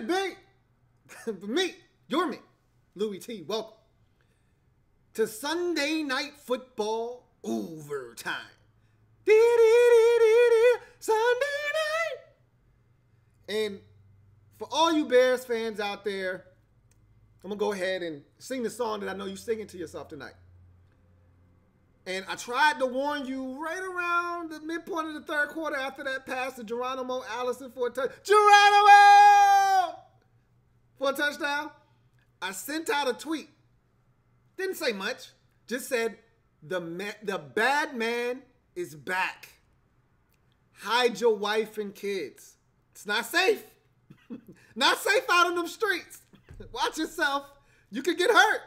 it, babe. For me, you're me. Louie T, welcome to Sunday Night Football Overtime. Sunday night. And for all you Bears fans out there, I'm going to go ahead and sing the song that I know you're singing to yourself tonight. And I tried to warn you right around the midpoint of the third quarter after that pass to Geronimo Allison for a touchdown. Geronimo! For a touchdown. I sent out a tweet. Didn't say much. Just said, the bad man is back. Hide your wife and kids. It's not safe. Not safe out in them streets. Watch yourself. You could get hurt.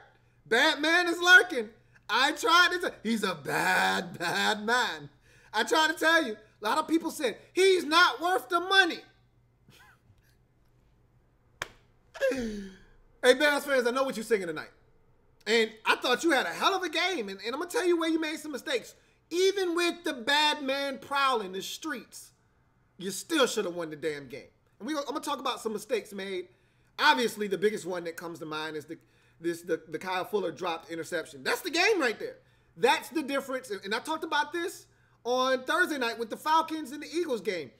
Bad man is lurking. I tried to tell you, he's a bad, bad man. I tried to tell you. A lot of people said, he's not worth the money. Hey, Bears fans, I know what you're singing tonight. And I thought you had a hell of a game. And I'm going to tell you where you made some mistakes. Even with the bad man prowling the streets, you still should have won the damn game. And I'm going to talk about some mistakes made. Obviously, the biggest one that comes to mind is the Kyle Fuller dropped interception. That's the game right there. That's the difference. And I talked about this on Thursday night with the Falcons and the Eagles game.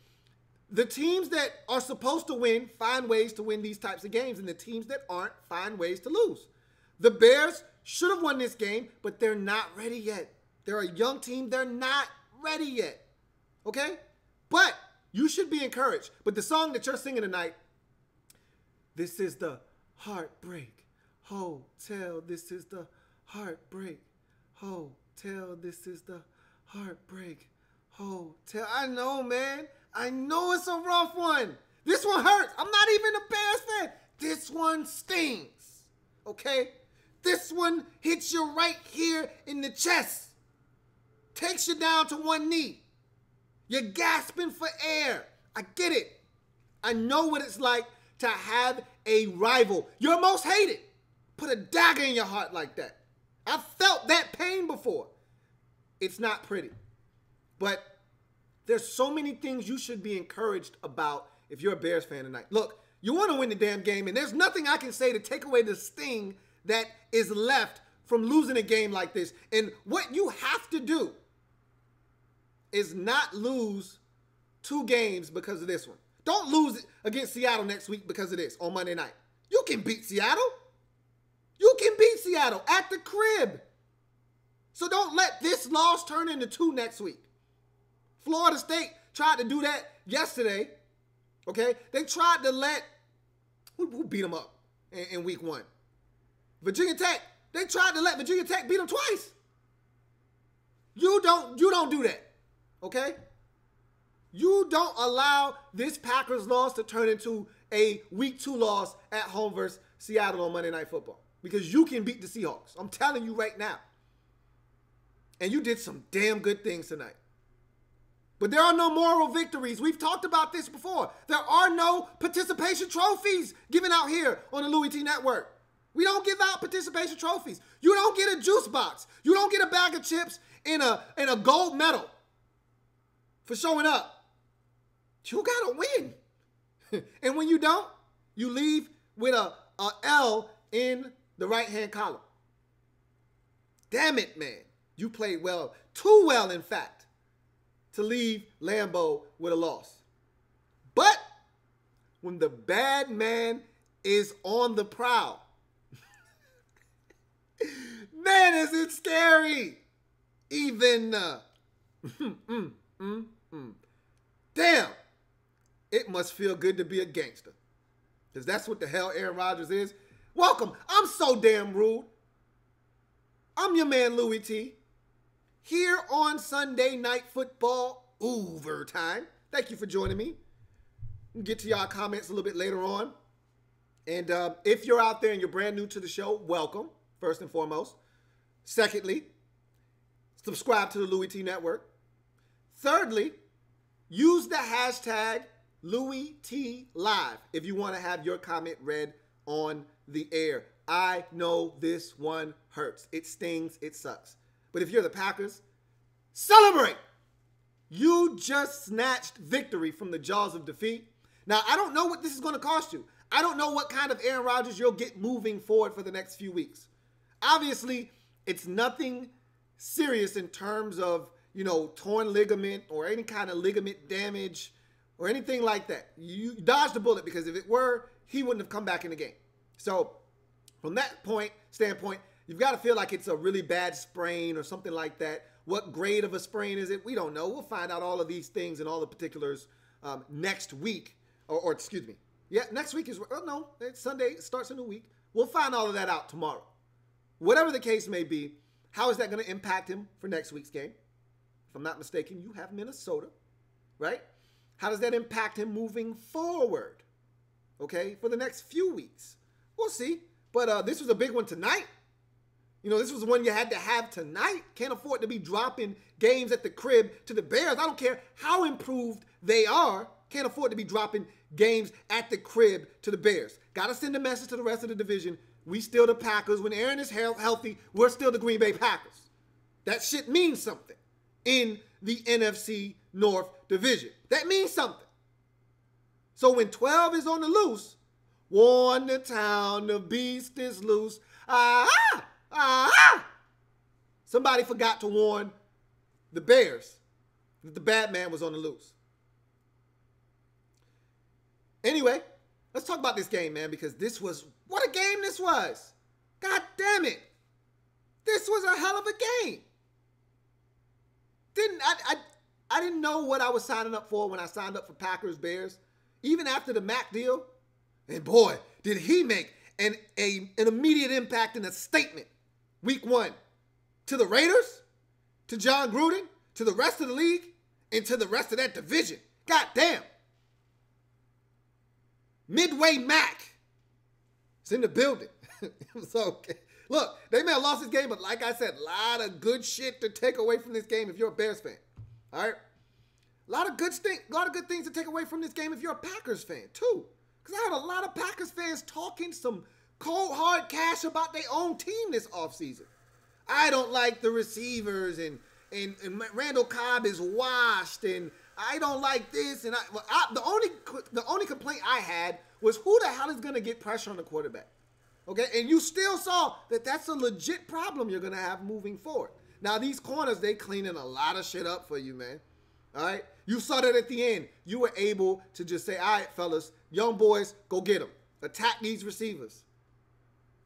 The teams that are supposed to win find ways to win these types of games, and the teams that aren't find ways to lose. The Bears should have won this game, but they're not ready yet. They're a young team. They're not ready yet. Okay? But you should be encouraged. But the song that you're singing tonight, this is the Heartbreak Hotel. This is the Heartbreak Hotel. This is the Heartbreak Hotel. I know, man. I know it's a rough one. This one hurts. I'm not even a Bears fan. This one stings. Okay? This one hits you right here in the chest. Takes you down to one knee. You're gasping for air. I get it. I know what it's like to have a rival. Your most hated. Put a dagger in your heart like that. I've felt that pain before. It's not pretty. But there's so many things you should be encouraged about if you're a Bears fan tonight. Look, you want to win the damn game, and there's nothing I can say to take away the sting that is left from losing a game like this. And what you have to do is not lose 2 games because of this one. Don't lose it against Seattle next week because of this on Monday night. You can beat Seattle. You can beat Seattle at the crib. So don't let this loss turn into 2 next week. Florida State tried to do that yesterday. Okay? They tried to let, who beat them up in week 1? Virginia Tech. They tried to let Virginia Tech beat them twice. You don't do that. Okay? You don't allow this Packers loss to turn into a week 2 loss at home versus Seattle on Monday Night Football. Because you can beat the Seahawks. I'm telling you right now. And you did some damn good things tonight. But there are no moral victories. We've talked about this before. There are no participation trophies given out here on the Louie T Network. We don't give out participation trophies. You don't get a juice box. You don't get a bag of chips and a gold medal for showing up. You got to win. And when you don't, you leave with a L in the right-hand column. Damn it, man. You played well. Too well, in fact, to leave Lambeau with a loss. But when the bad man is on the prowl, man, is it scary. Even, damn, it must feel good to be a gangster. Because that's what the hell Aaron Rodgers is. Welcome. I'm so damn rude. I'm your man, Louie T. Here on Sunday Night Football Overtime. Thank you for joining me. We'll get to y'all comments a little bit later on. And if you're out there and you're brand new to the show, welcome, first and foremost. Secondly, subscribe to the Louie T Network. Thirdly, use the hashtag LouieTLive if you want to have your comment read on the air. I know this one hurts. It stings. It sucks. But if you're the Packers, celebrate. You just snatched victory from the jaws of defeat. Now, I don't know what this is going to cost you. I don't know what kind of Aaron Rodgers you'll get moving forward for the next few weeks. Obviously, it's nothing serious in terms of, torn ligament or any kind of ligament damage or anything like that. You dodged the bullet, because if it were, he wouldn't have come back in the game. So from that standpoint, you've got to feel like it's a really bad sprain or something like that. What grade of a sprain is it? We don't know. We'll find out all of these things and all the particulars next week. Or excuse me. Yeah, next week is, no, it's Sunday. It starts a new week. We'll find all of that out tomorrow. Whatever the case may be, how is that going to impact him for next week's game? If I'm not mistaken, you have Minnesota, right? How does that impact him moving forward, okay, for the next few weeks? We'll see. But this was a big one tonight. This was one you had to have tonight. Can't afford to be dropping games at the crib to the Bears. I don't care how improved they are. Can't afford to be dropping games at the crib to the Bears. Got to send a message to the rest of the division. We still the Packers. When Aaron is healthy, we're still the Green Bay Packers. That shit means something in the NFC North division. That means something. So when 12 is on the loose, warn the town, the beast is loose. Somebody forgot to warn the Bears that the bad man was on the loose. Anyway, let's talk about this game, man, because what a game this was. God damn it. This was a hell of a game. I didn't know what I was signing up for when I signed up for Packers Bears. Even after the Mac deal. And boy, did he make an immediate impact and a statement. Week 1. To the Raiders, to John Gruden, to the rest of the league, and to the rest of that division. God damn. Midway Mac is in the building. So, look, they may have lost this game, but like I said, a lot of good shit to take away from this game if you're a Bears fan. All right? A lot of good things to take away from this game if you're a Packers fan, too. Because I heard a lot of Packers fans talking some cold, hard cash about their own team this offseason. I don't like the receivers, and Randall Cobb is washed, and I don't like this. And the only complaint I had was, who the hell is going to get pressure on the quarterback? Okay, and you still saw that that's a legit problem you're going to have moving forward. Now, these corners, they cleaning a lot of shit up for you, man. All right? You saw that at the end. You were able to just say, all right, fellas, young boys, go get them. Attack these receivers.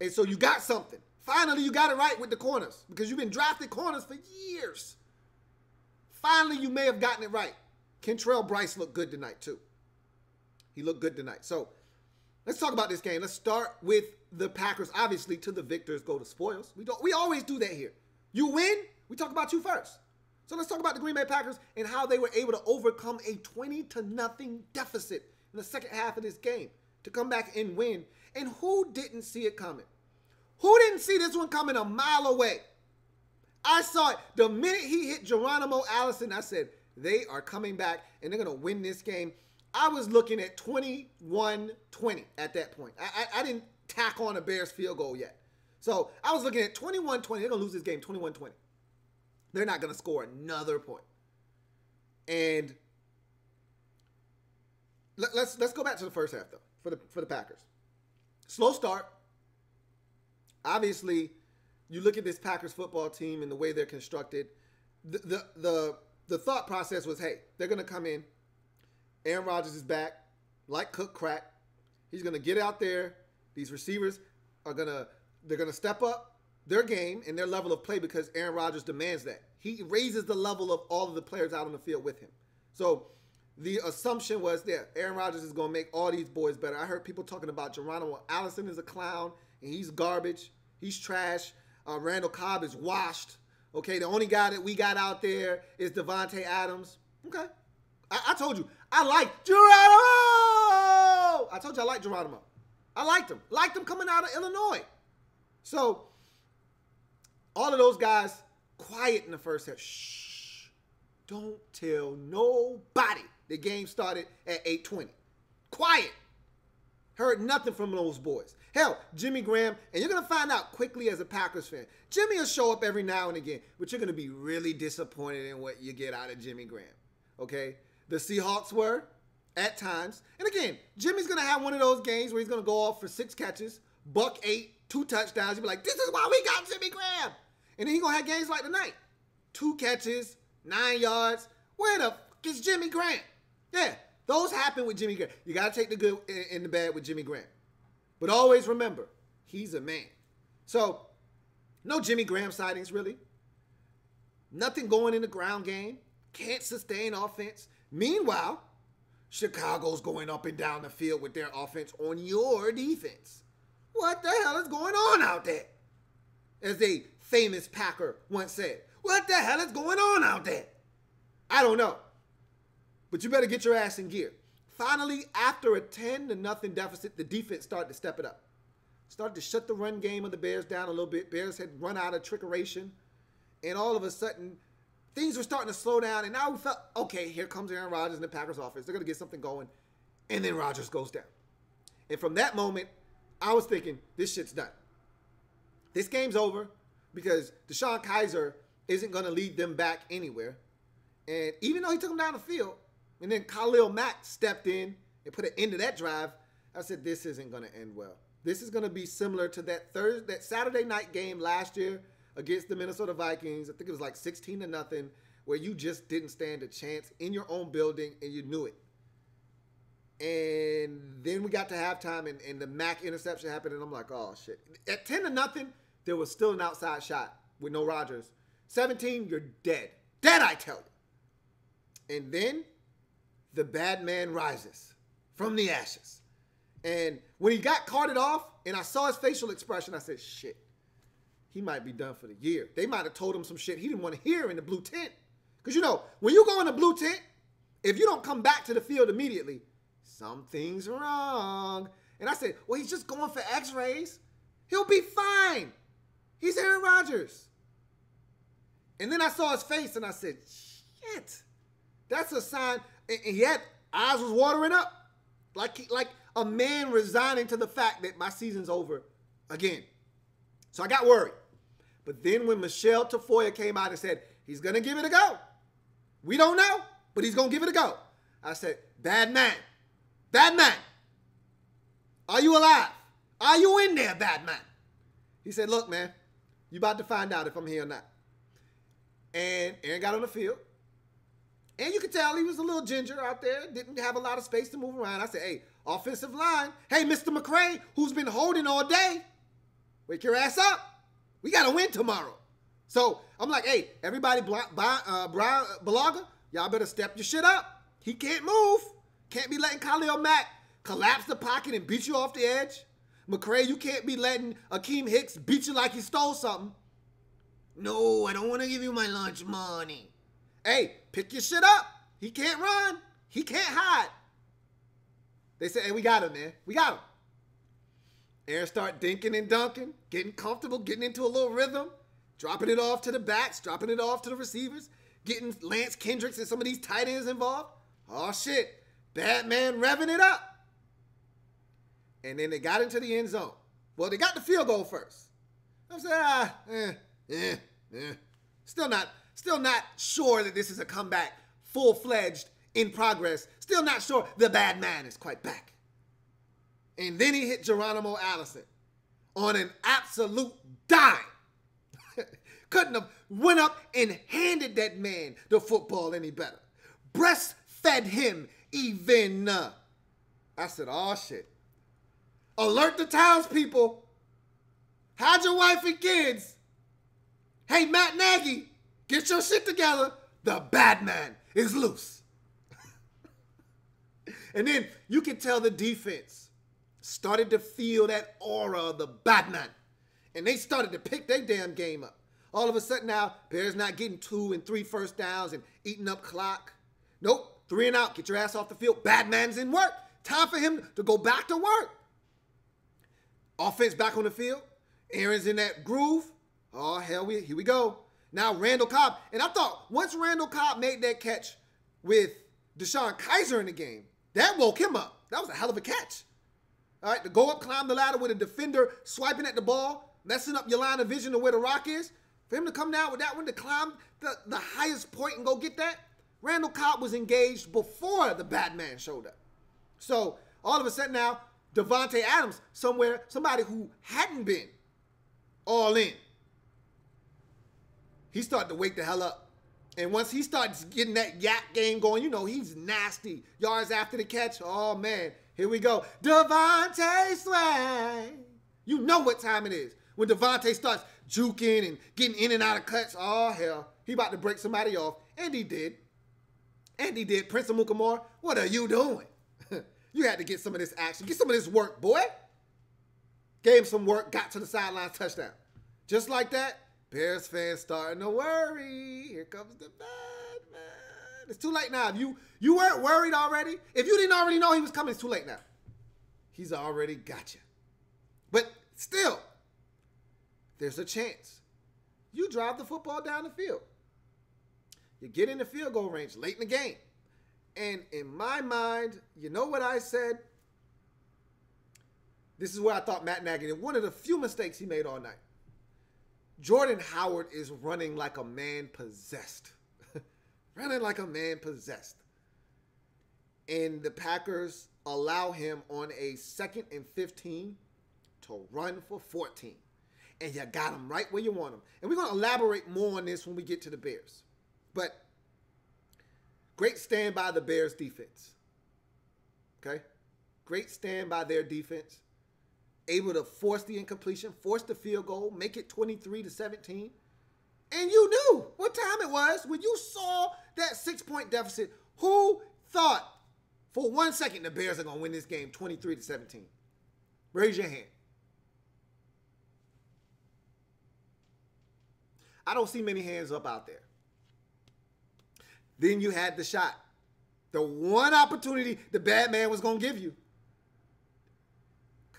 And so you got something. Finally, you got it right with the corners, because you've been drafting corners for years. Finally, you may have gotten it right. Kentrell Brice looked good tonight, too. He looked good tonight. So let's talk about this game. Let's start with the Packers. Obviously, to the victors go the spoils. We always do that here. You win, we talk about you first. So let's talk about the Green Bay Packers and how they were able to overcome a 20-0 deficit in the second half of this game to come back and win. And who didn't see it coming? Who didn't see this one coming a mile away? I saw it. The minute he hit Geronimo Allison, I said, they are coming back and they're going to win this game. I was looking at 21-20 at that point. I didn't tack on a Bears field goal yet. So I was looking at 21-20. They're going to lose this game 21-20. They're not going to score another point. And let's go back to the first half, though, for the Packers. Slow start. Obviously, you look at this Packers football team and the way they're constructed. The thought process was, hey, they're going to come in. Aaron Rodgers is back, like cook crack. He's going to get out there. These receivers they're going to step up their game and their level of play because Aaron Rodgers demands that. He raises the level of all of the players out on the field with him. So the assumption was that Aaron Rodgers is going to make all these boys better. I heard people talking about Geronimo Allison is a clown, and he's garbage. He's trash. Randall Cobb is washed. Okay, the only guy that we got out there is Devontae Adams. Okay. I told you, I like Geronimo. I told you I like Geronimo. I liked him. Liked him coming out of Illinois. So all of those guys quiet in the first half. Shh. Don't tell nobody the game started at 8:20. Quiet. Heard nothing from those boys. Hell, Jimmy Graham, and you're going to find out quickly as a Packers fan. Jimmy will show up every now and again, but you're going to be really disappointed in what you get out of Jimmy Graham. Okay? The Seahawks were at times. And again, Jimmy's going to have one of those games where he's going to go off for 6 catches, buck 8, 2 touchdowns. You'll be like, this is why we got Jimmy Graham. And then he's going to have games like tonight. 2 catches, 9 yards. Where the fuck is Jimmy Graham? Yeah, those happen with Jimmy Graham. You got to take the good and the bad with Jimmy Graham. But always remember, he's a man. So, no Jimmy Graham sightings, really. Nothing going in the ground game. Can't sustain offense. Meanwhile, Chicago's going up and down the field with their offense on your defense. What the hell is going on out there? As a famous Packer once said, what the hell is going on out there? I don't know. But you better get your ass in gear. Finally, after a 10-0 deficit, the defense started to step it up. Started to shut the run game of the Bears down a little bit. Bears had run out of trickeration. And all of a sudden, things were starting to slow down. And now we felt, okay, here comes Aaron Rodgers and the Packers offense. They're going to get something going. And then Rodgers goes down. And from that moment, I was thinking, this shit's done. This game's over because DeShone Kizer isn't going to lead them back anywhere. And even though he took them down the field, and then Khalil Mack stepped in and put an end to that drive, I said, this isn't going to end well. This is going to be similar to that Saturday night game last year against the Minnesota Vikings. I think it was like 16-0, where you just didn't stand a chance in your own building, and you knew it. And then we got to halftime, and the Mack interception happened, and I'm like, oh, shit. At 10-0, there was still an outside shot with no Rodgers. 17, you're dead. Dead, I tell you. And then the bad man rises from the ashes. And when he got carted off and I saw his facial expression, I said, shit, he might be done for the year. They might have told him some shit he didn't want to hear in the blue tent. Because, you know, when you go in the blue tent, if you don't come back to the field immediately, something's wrong. And I said, well, he's just going for x-rays. He'll be fine. He's Aaron Rodgers. And then I saw his face and I said, shit, that's a sign. And he had eyes was watering up. Like a man resigning to the fact that my season's over again. So I got worried. But then when Michelle Tafoya came out and said, he's going to give it a go. We don't know, but he's going to give it a go. I said, bad man. Bad man. Are you alive? Are you in there, bad man? He said, look, man, you about to find out if I'm here or not. And Aaron got on the field. And you could tell he was a little ginger out there. Didn't have a lot of space to move around. I said, hey, offensive line. Hey, Mr. McCray, who's been holding all day. Wake your ass up. We got to win tomorrow. So I'm like, hey, everybody, Balaga, y'all better step your shit up. He can't move. Can't be letting Khalil Mack collapse the pocket and beat you off the edge. McCray, you can't be letting Akeem Hicks beat you like he stole something. No, I don't want to give you my lunch money. Hey, pick your shit up. He can't run. He can't hide. They said, hey, we got him, man. We got him. Aaron start dinking and dunking, getting comfortable, getting into a little rhythm, dropping it off to the backs, dropping it off to the receivers, getting Lance Kendricks and some of these tight ends involved. Oh, shit. Bad man revving it up. And then they got into the end zone. Well, they got the field goal first. I said, Still not sure that this is a comeback, full-fledged, in progress. Still not sure the bad man is quite back. And then he hit Geronimo Allison on an absolute dime. Couldn't have went up and handed that man the football any better. Breastfed him even. I said, oh, shit. Alert the townspeople. Hide your wife and kids. Hey, Matt Nagy, get your shit together. The bad man is loose. And then you can tell the defense started to feel that aura of the bad man. And they started to pick their damn game up. All of a sudden now, Bears not getting 2 and 3 first downs and eating up clock. Nope, 3 and out. Get your ass off the field. Bad man's in work. Time for him to go back to work. Offense back on the field. Aaron's in that groove. Oh, hell, here we go. Now Randall Cobb. And I thought once Randall Cobb made that catch with DeShone Kizer in the game, that woke him up. That was a hell of a catch. All right, to go up, climb the ladder with a defender swiping at the ball, messing up your line of vision of where the rock is. For him to come down with that one, to climb the highest point and go get that, Randall Cobb was engaged before the bad man showed up. So all of a sudden now, Devontae Adams, somebody who hadn't been all in, he started to wake the hell up. And once he starts getting that yak game going, you know, he's nasty. Yards after the catch. Oh, man. Here we go. Devontae Swag. You know what time it is. When Devontae starts juking and getting in and out of cuts. Oh, hell. He about to break somebody off. And he did. Prince of Mukamore, what are you doing? You had to get some of this action. Get some of this work, boy. Gave him some work. Got to the sideline. Touchdown. Just like that. Bears fans starting to worry. Here comes the bad man. It's too late now. If you weren't worried already, if you didn't already know he was coming, it's too late now. He's already got you. But still, there's a chance. You drive the football down the field. You get in the field goal range late in the game. And in my mind, you know what I said? This is where I thought Matt Nagy did one of the few mistakes he made all night. Jordan Howard is running like a man possessed. Running like a man possessed. And the Packers allow him on a 2nd and 15 to run for 14. And you got him right where you want him. And we're going to elaborate more on this when we get to the Bears. But great stand by the Bears defense. Okay? Great stand by their defense. Able to force the incompletion, force the field goal, make it 23-17. And you knew what time it was when you saw that 6-point deficit. Who thought for 1 second the Bears are going to win this game 23-17? Raise your hand. I don't see many hands up out there. Then you had the shot. The one opportunity the bad man was going to give you.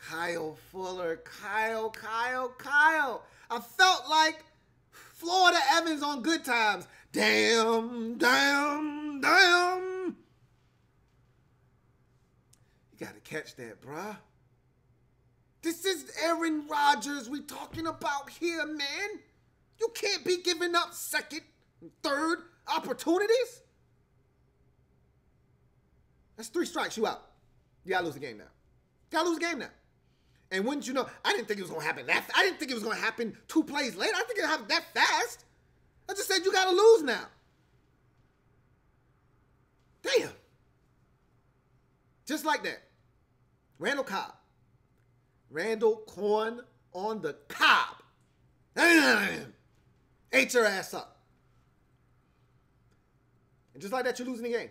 Kyle Fuller, Kyle. I felt like Florida Evans on Good Times. Damn. You got to catch that, bruh. This is Aaron Rodgers we talking about here, man. You can't be giving up 2nd and 3rd opportunities. That's 3 strikes, you out. You got to lose the game now. And wouldn't you know, I didn't think it was going to happen that fast. I didn't think it was going to happen 2 plays later. I didn't think it would happen that fast. I just said you got to lose now. Damn. Just like that. Randall Cobb. Randall corn on the cob. Ate your ass up. And just like that, you're losing the game.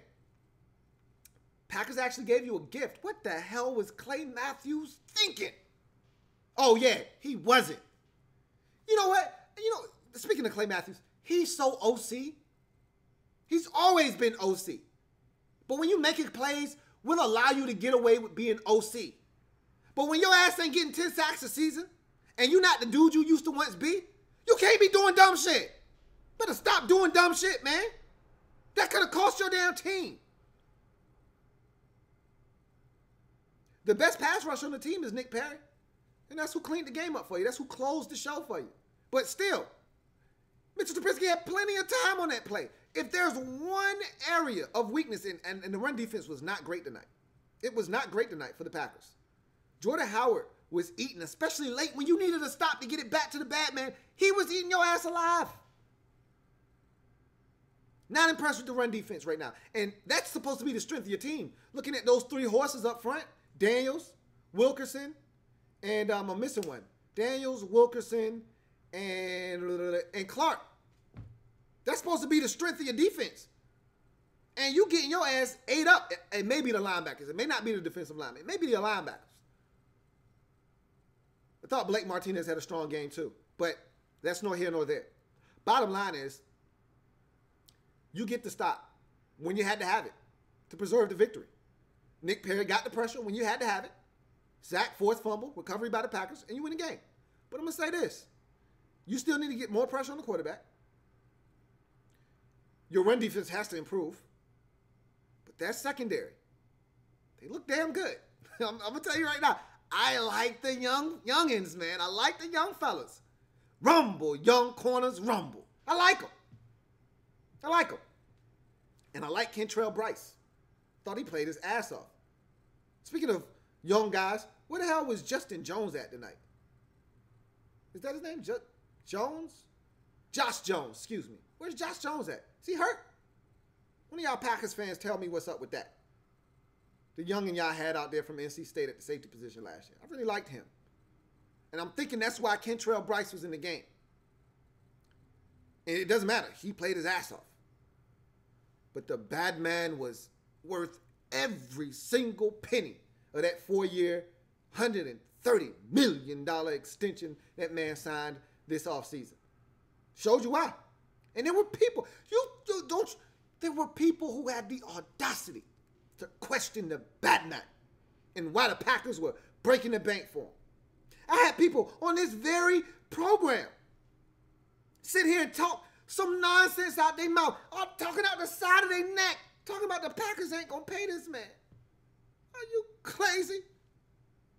Packers actually gave you a gift. What the hell was Clay Matthews thinking? Oh, yeah, he wasn't. You know what? Speaking of Clay Matthews, he's so OC. He's always been OC. But when you making plays, we'll allow you to get away with being OC. But when your ass ain't getting 10 sacks a season, and you're not the dude you used to once be, you can't be doing dumb shit. Better stop doing dumb shit, man. That could have cost your damn team. The best pass rusher on the team is Nick Perry. And that's who cleaned the game up for you. That's who closed the show for you. But still, Mitchell Trubisky had plenty of time on that play. If there's one area of weakness, and the run defense was not great tonight. It was not great tonight for the Packers. Jordan Howard was eating, especially late when you needed a stop to get it back to the bad man. He was eating your ass alive. Not impressed with the run defense right now. And that's supposed to be the strength of your team. Looking at those 3 horses up front, Daniels, Wilkerson, and I'm missing one. Daniels, Wilkerson, and Clark. That's supposed to be the strength of your defense. And you getting your ass ate up. It may be the linebackers. It may not be the defensive linemen. It may be the linebackers. I thought Blake Martinez had a strong game too. But that's nor here nor there. Bottom line is, you get the stop when you had to have it to preserve the victory. Nick Perry got the pressure when you had to have it. Sack, forced fumble, recovery by the Packers, and you win the game. But I'm going to say this. You still need to get more pressure on the quarterback. Your run defense has to improve. But that's secondary. They look damn good. I'm going to tell you right now, I like the youngins, man. I like the young fellas. Rumble, young corners, rumble. I like them. And I like Kentrell Bryce. Thought he played his ass off. Speaking of young guys, where the hell was Justin Jones at tonight? Is that his name? Jones? Josh Jones, excuse me. Where's Josh Jones at? Is he hurt? One of y'all Packers fans tell me what's up with that. The youngin' y'all had out there from NC State at the safety position last year. I really liked him. And I'm thinking that's why Kentrell Brice was in the game. And it doesn't matter. He played his ass off. But the bad man was worth every single penny of that 4-year, $130 million extension that man signed this offseason. Showed you why. And there were people, there were people who had the audacity to question the bad man and why the Packers were breaking the bank for him. I had people on this very program sit here and talk some nonsense out their mouth, talking out the side of their neck, talking about the Packers ain't gonna pay this man. Are you crazy?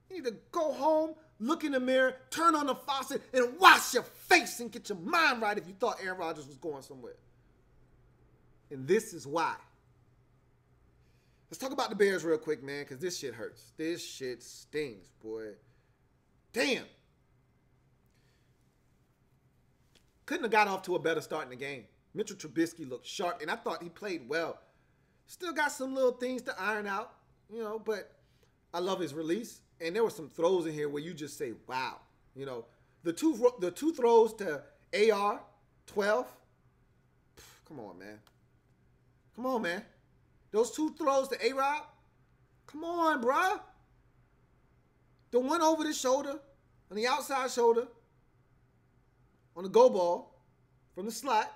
You need to go home, look in the mirror, turn on the faucet, and wash your face and get your mind right if you thought Aaron Rodgers was going somewhere. And this is why. Let's talk about the Bears real quick, man, because this shit hurts. This shit stings, boy. Damn. Couldn't have got off to a better start in the game. Mitchell Trubisky looked sharp, and I thought he played well. Still got some little things to iron out, but I love his release. And there were some throws in here where you just say, wow. The two throws to AR, 12. Come on, man. Come on, man. Those two throws to A-Rod. Come on, bruh. The one over the shoulder, on the outside shoulder, on the go ball from the slot.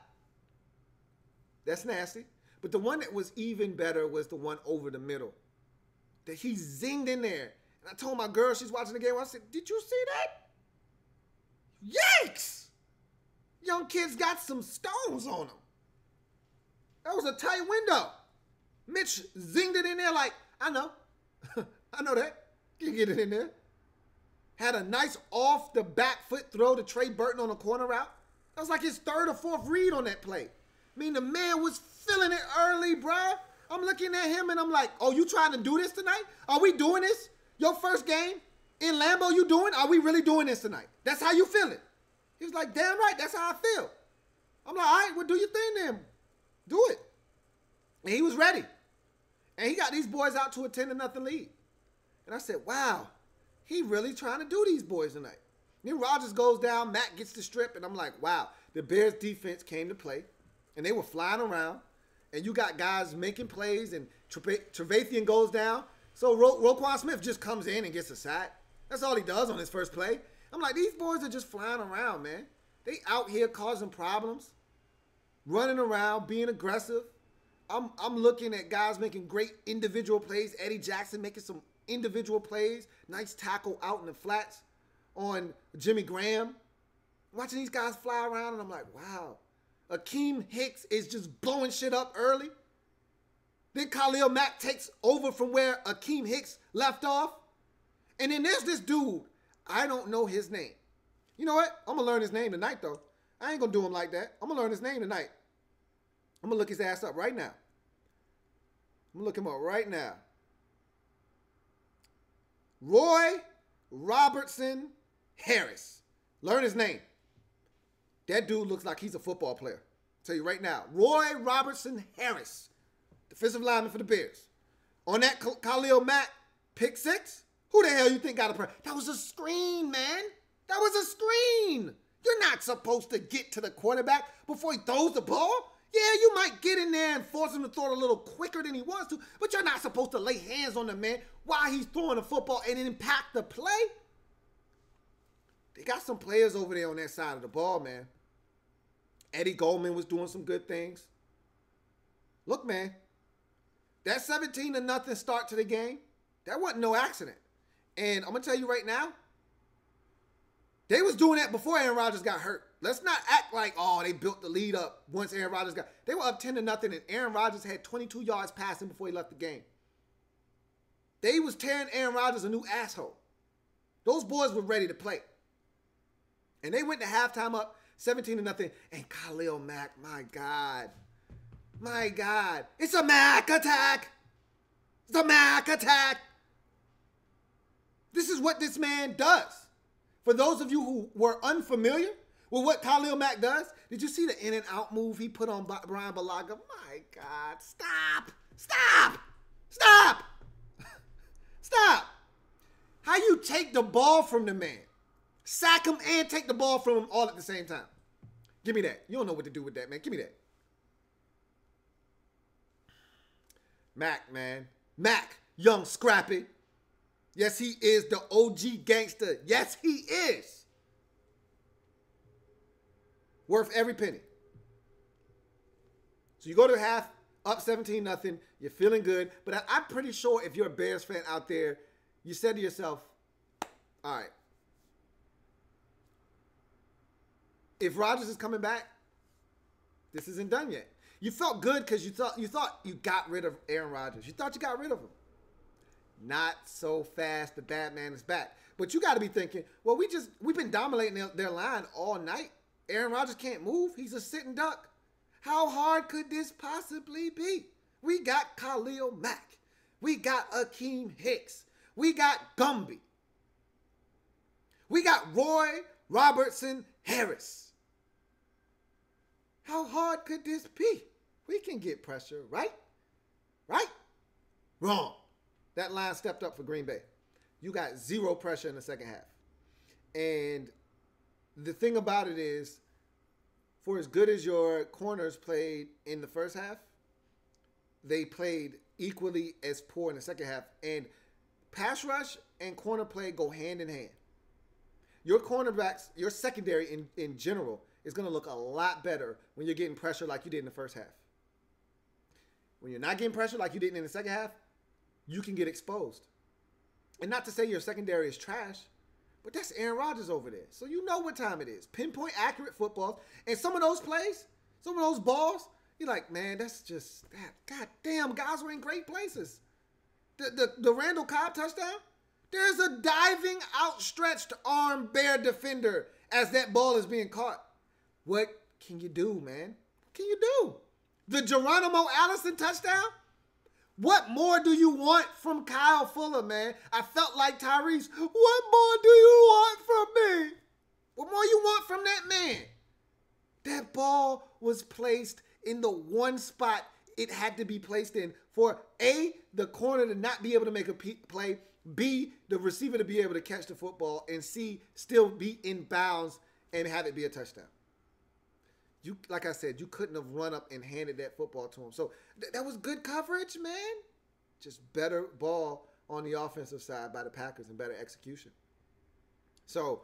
That's nasty. But the one that was even better was the one over the middle. That he zinged in there. And I told my girl, she's watching the game, I said, did you see that? Yikes! Young kids got some stones on them. That was a tight window. Mitch zinged it in there like, I know. I know that. You can get it in there. Had a nice off the back foot throw to Trey Burton on a corner route. That was like his third or fourth read on that play. I mean, the man was feeling it early, bruh. I'm looking at him and I'm like, oh, you trying to do this tonight? Are we doing this? Your first game in Lambeau, you doing? Are we really doing this tonight? That's how you feeling. He was like, damn right, that's how I feel. I'm like, all right, well, do your thing then. Do it. And he was ready. And he got these boys out to a 10-0 lead. And I said, wow, he really trying to do these boys tonight. Then Rodgers goes down, Matt gets the strip, and I'm like, wow, the Bears defense came to play. And they were flying around. And you got guys making plays, and Trevathan goes down. So Roquan Smith just comes in and gets a sack. That's all he does on his first play. I'm like, these boys are just flying around, man. They out here causing problems, running around, being aggressive. I'm looking at guys making great individual plays. Eddie Jackson making some individual plays. Nice tackle out in the flats on Jimmy Graham. Watching these guys fly around, and I'm like, wow. Akeem Hicks is just blowing shit up early. Then Khalil Mack takes over from where Akeem Hicks left off. And then there's this dude. I don't know his name. You know what? I'm going to learn his name tonight, though. I ain't going to do him like that. I'm going to learn his name tonight. I'm going to look his ass up right now. I'm going to look him up right now. Roy Robertson Harris. Learn his name. That dude looks like he's a football player. I'll tell you right now. Roy Robertson Harris. Defensive lineman for the Bears. On that Khalil Mack pick six, who the hell you think got a pressure? That was a screen, man. That was a screen. You're not supposed to get to the quarterback before he throws the ball. Yeah, you might get in there and force him to throw it a little quicker than he wants to, but you're not supposed to lay hands on the man while he's throwing the football and impact the play. They got some players over there on that side of the ball, man. Eddie Goldman was doing some good things. Look, man, that 17-0 start to the game, that wasn't no accident. And I'm going to tell you right now, they was doing that before Aaron Rodgers got hurt. Let's not act like, oh, they built the lead up once Aaron Rodgers got. They were up 10-0, and Aaron Rodgers had 22 yards passing before he left the game. They was tearing Aaron Rodgers a new asshole. Those boys were ready to play. And they went to halftime up 17-0. And Khalil Mack, my God. My God. It's a Mack attack. It's a Mack attack. This is what this man does. For those of you who were unfamiliar with what Khalil Mack does, did you see the in and out move he put on Brian Bulaga? My God, stop. Stop. Stop. Stop. How you take the ball from the man, sack him, and take the ball from him all at the same time? Give me that. You don't know what to do with that, man. Give me that. Mack, man. Mack, young scrappy. Yes, he is the OG gangster. Yes, he is. Worth every penny. So you go to half, up 17-0. You're feeling good. But I'm pretty sure if you're a Bears fan out there, you said to yourself, all right, if Rodgers is coming back, this isn't done yet. You felt good because you thought you got rid of Aaron Rodgers. You thought you got rid of him. Not so fast. The bad man is back. But you got to be thinking, well, we've been dominating their line all night. Aaron Rodgers can't move. He's a sitting duck. How hard could this possibly be? We got Khalil Mack. We got Akeem Hicks. We got Gumby. We got Roy Robertson Harris. How hard could this be? We can get pressure, right? Right? Wrong. That line stepped up for Green Bay. You got zero pressure in the second half. And the thing about it is, for as good as your corners played in the first half, they played equally as poor in the second half. And pass rush and corner play go hand in hand. Your cornerbacks, your secondary in general, is going to look a lot better when you're getting pressure like you did in the first half. When you're not getting pressure like you did in the second half, you can get exposed. And not to say your secondary is trash, but that's Aaron Rodgers over there. So you know what time it is. Pinpoint accurate football. And some of those plays, some of those balls, you're like, man, that's just, God damn, guys were in great places. The Randall Cobb touchdown, there's a diving, outstretched arm bear defender as that ball is being caught. What can you do, man? What can you do? The Geronimo Allison touchdown? What more do you want from Kyle Fuller, man? I felt like Tyrese. What more do you want from me? What more you want from that man? That ball was placed in the one spot it had to be placed in for A, the corner to not be able to make a play, B, the receiver to be able to catch the football, and C, still be in bounds and have it be a touchdown. You, like I said, you couldn't have run up and handed that football to him. So that was good coverage, man. Just better ball on the offensive side by the Packers and better execution. So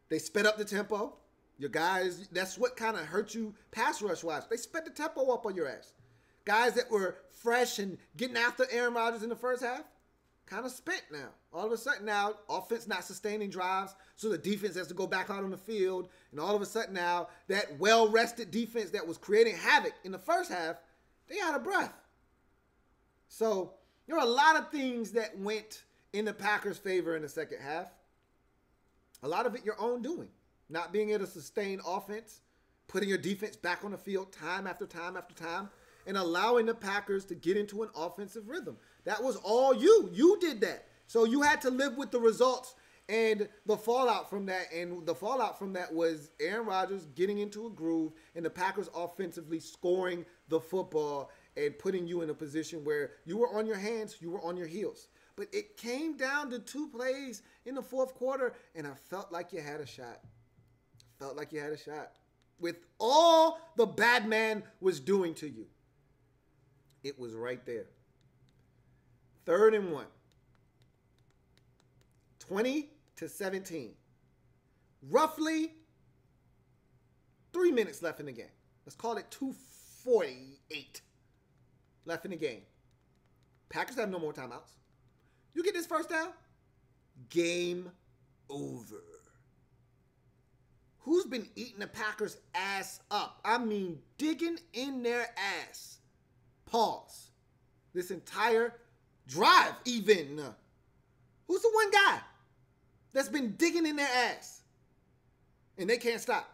they sped up the tempo. Your guys, that's what kind of hurt you pass rush-wise. They sped the tempo up on your ass. Guys that were fresh and getting after Aaron Rodgers in the first half, kind of spent now. All of a sudden now, offense not sustaining drives, so the defense has to go back out on the field. And all of a sudden now, that well-rested defense that was creating havoc in the first half, they out of breath. So there are a lot of things that went in the Packers' favor in the second half. A lot of it your own doing. Not being able to sustain offense, putting your defense back on the field time after time after time, and allowing the Packers to get into an offensive rhythm. That was all you. You did that. So you had to live with the results and the fallout from that. And the fallout from that was Aaron Rodgers getting into a groove and the Packers offensively scoring the football and putting you in a position where you were on your hands, you were on your heels. But it came down to 2 plays in the fourth quarter, and I felt like you had a shot. Felt like you had a shot. With all the bad man was doing to you, it was right there. 3rd and 1. 20-17. Roughly 3 minutes left in the game. Let's call it 2:48 left in the game. Packers have no more timeouts. You get this first down, game over. Who's been eating the Packers' ass up? I mean, digging in their ass. Pause. This entire drive, even. Who's the one guy that's been digging in their ass and they can't stop?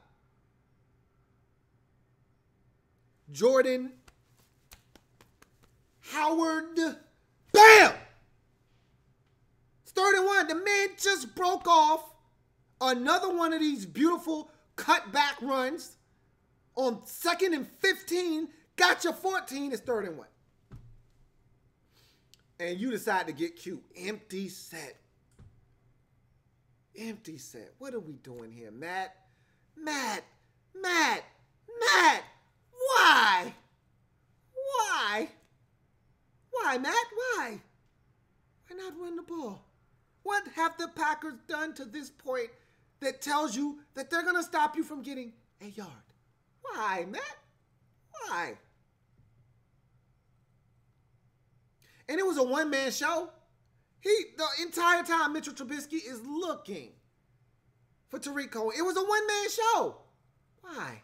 Jordan Howard. Bam! It's 3rd-and-1. The man just broke off another one of these beautiful cutback runs on 2nd and 15. Got your 14. It's 3rd-and-1. And you decide to get cute. Empty set. Empty set. What are we doing here, Matt? Matt. Why? Why, Matt? Why? Why not run the ball? What have the Packers done to this point that tells you that they're going to stop you from getting a yard? Why, Matt? Why? And it was a one-man show. The entire time, Mitchell Trubisky is looking for Tariq Cohen. It was a one-man show. Why?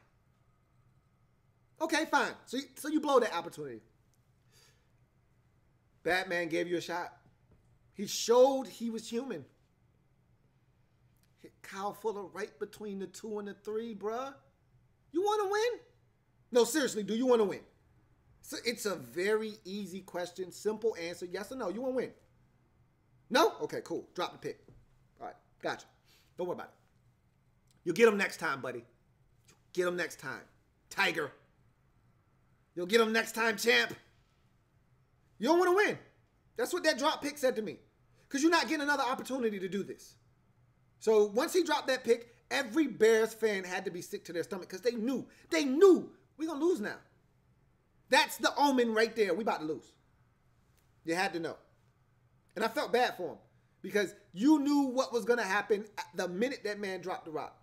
Okay, fine. So you blow that opportunity. Batman gave you a shot. He showed he was human. Hit Kyle Fuller right between the 2 and the 3, bruh. You want to win? No, seriously, do you want to win? So it's a very easy question. Simple answer. Yes or no. You want to win? No? Okay, cool. Drop the pick. All right, gotcha. Don't worry about it. You'll get them next time, buddy. You'll get them next time. Tiger. You'll get them next time, champ. You don't want to win. That's what that drop pick said to me. Because you're not getting another opportunity to do this. So once he dropped that pick, every Bears fan had to be sick to their stomach because they knew we're going to lose now. That's the omen right there. We about to lose. You had to know. And I felt bad for him because you knew what was going to happen the minute that man dropped the rock.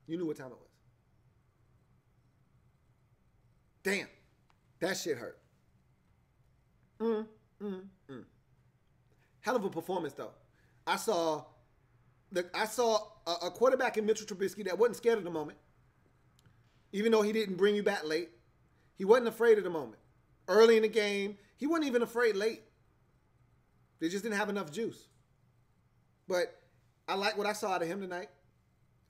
You knew what time it was. Damn. That shit hurt. Hell of a performance, though. I saw a quarterback in Mitchell Trubisky that wasn't scared of the moment. Even though he didn't bring you back late. He wasn't afraid of the moment. Early in the game, he wasn't even afraid late. They just didn't have enough juice. But I like what I saw out of him tonight.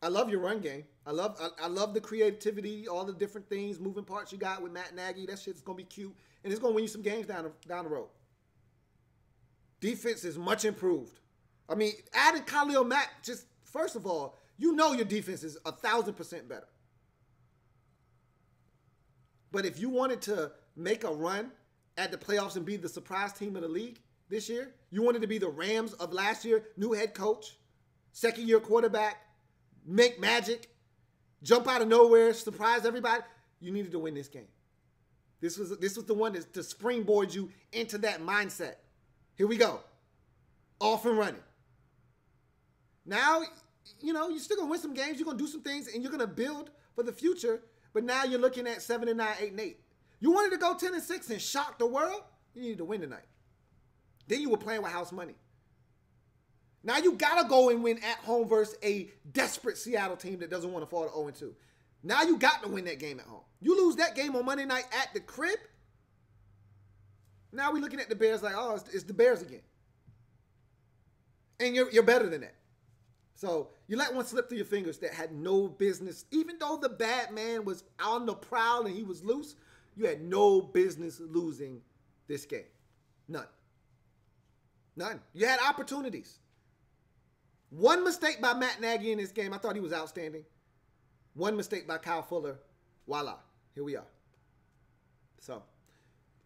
I love your run game. I love the creativity, all the different things, moving parts you got with Matt Nagy. That shit's going to be cute. And it's going to win you some games down the road. Defense is much improved. I mean, adding Khalil Mack, just first of all, you know your defense is 1,000% better. But if you wanted to make a run at the playoffs and be the surprise team of the league this year, you wanted to be the Rams of last year, new head coach, second-year quarterback, make magic, jump out of nowhere, surprise everybody, you needed to win this game. This was the one to springboard you into that mindset. Here we go. Off and running. Now, you're still going to win some games. You're going to do some things, and you're going to build for the future. But now you're looking at 7-9, 8-8. You wanted to go 10-6 and shock the world? You needed to win tonight. Then you were playing with house money. Now you got to go and win at home versus a desperate Seattle team that doesn't want to fall to 0-2. Now you got to win that game at home. You lose that game on Monday night at the crib. Now we're looking at the Bears like, oh, it's the Bears again. And you're better than that. So you let one slip through your fingers that had no business. Even though the bad man was on the prowl and he was loose, you had no business losing this game. None. You had opportunities. One mistake by Matt Nagy in this game. I thought he was outstanding. One mistake by Kyle Fuller. Voila. Here we are. So,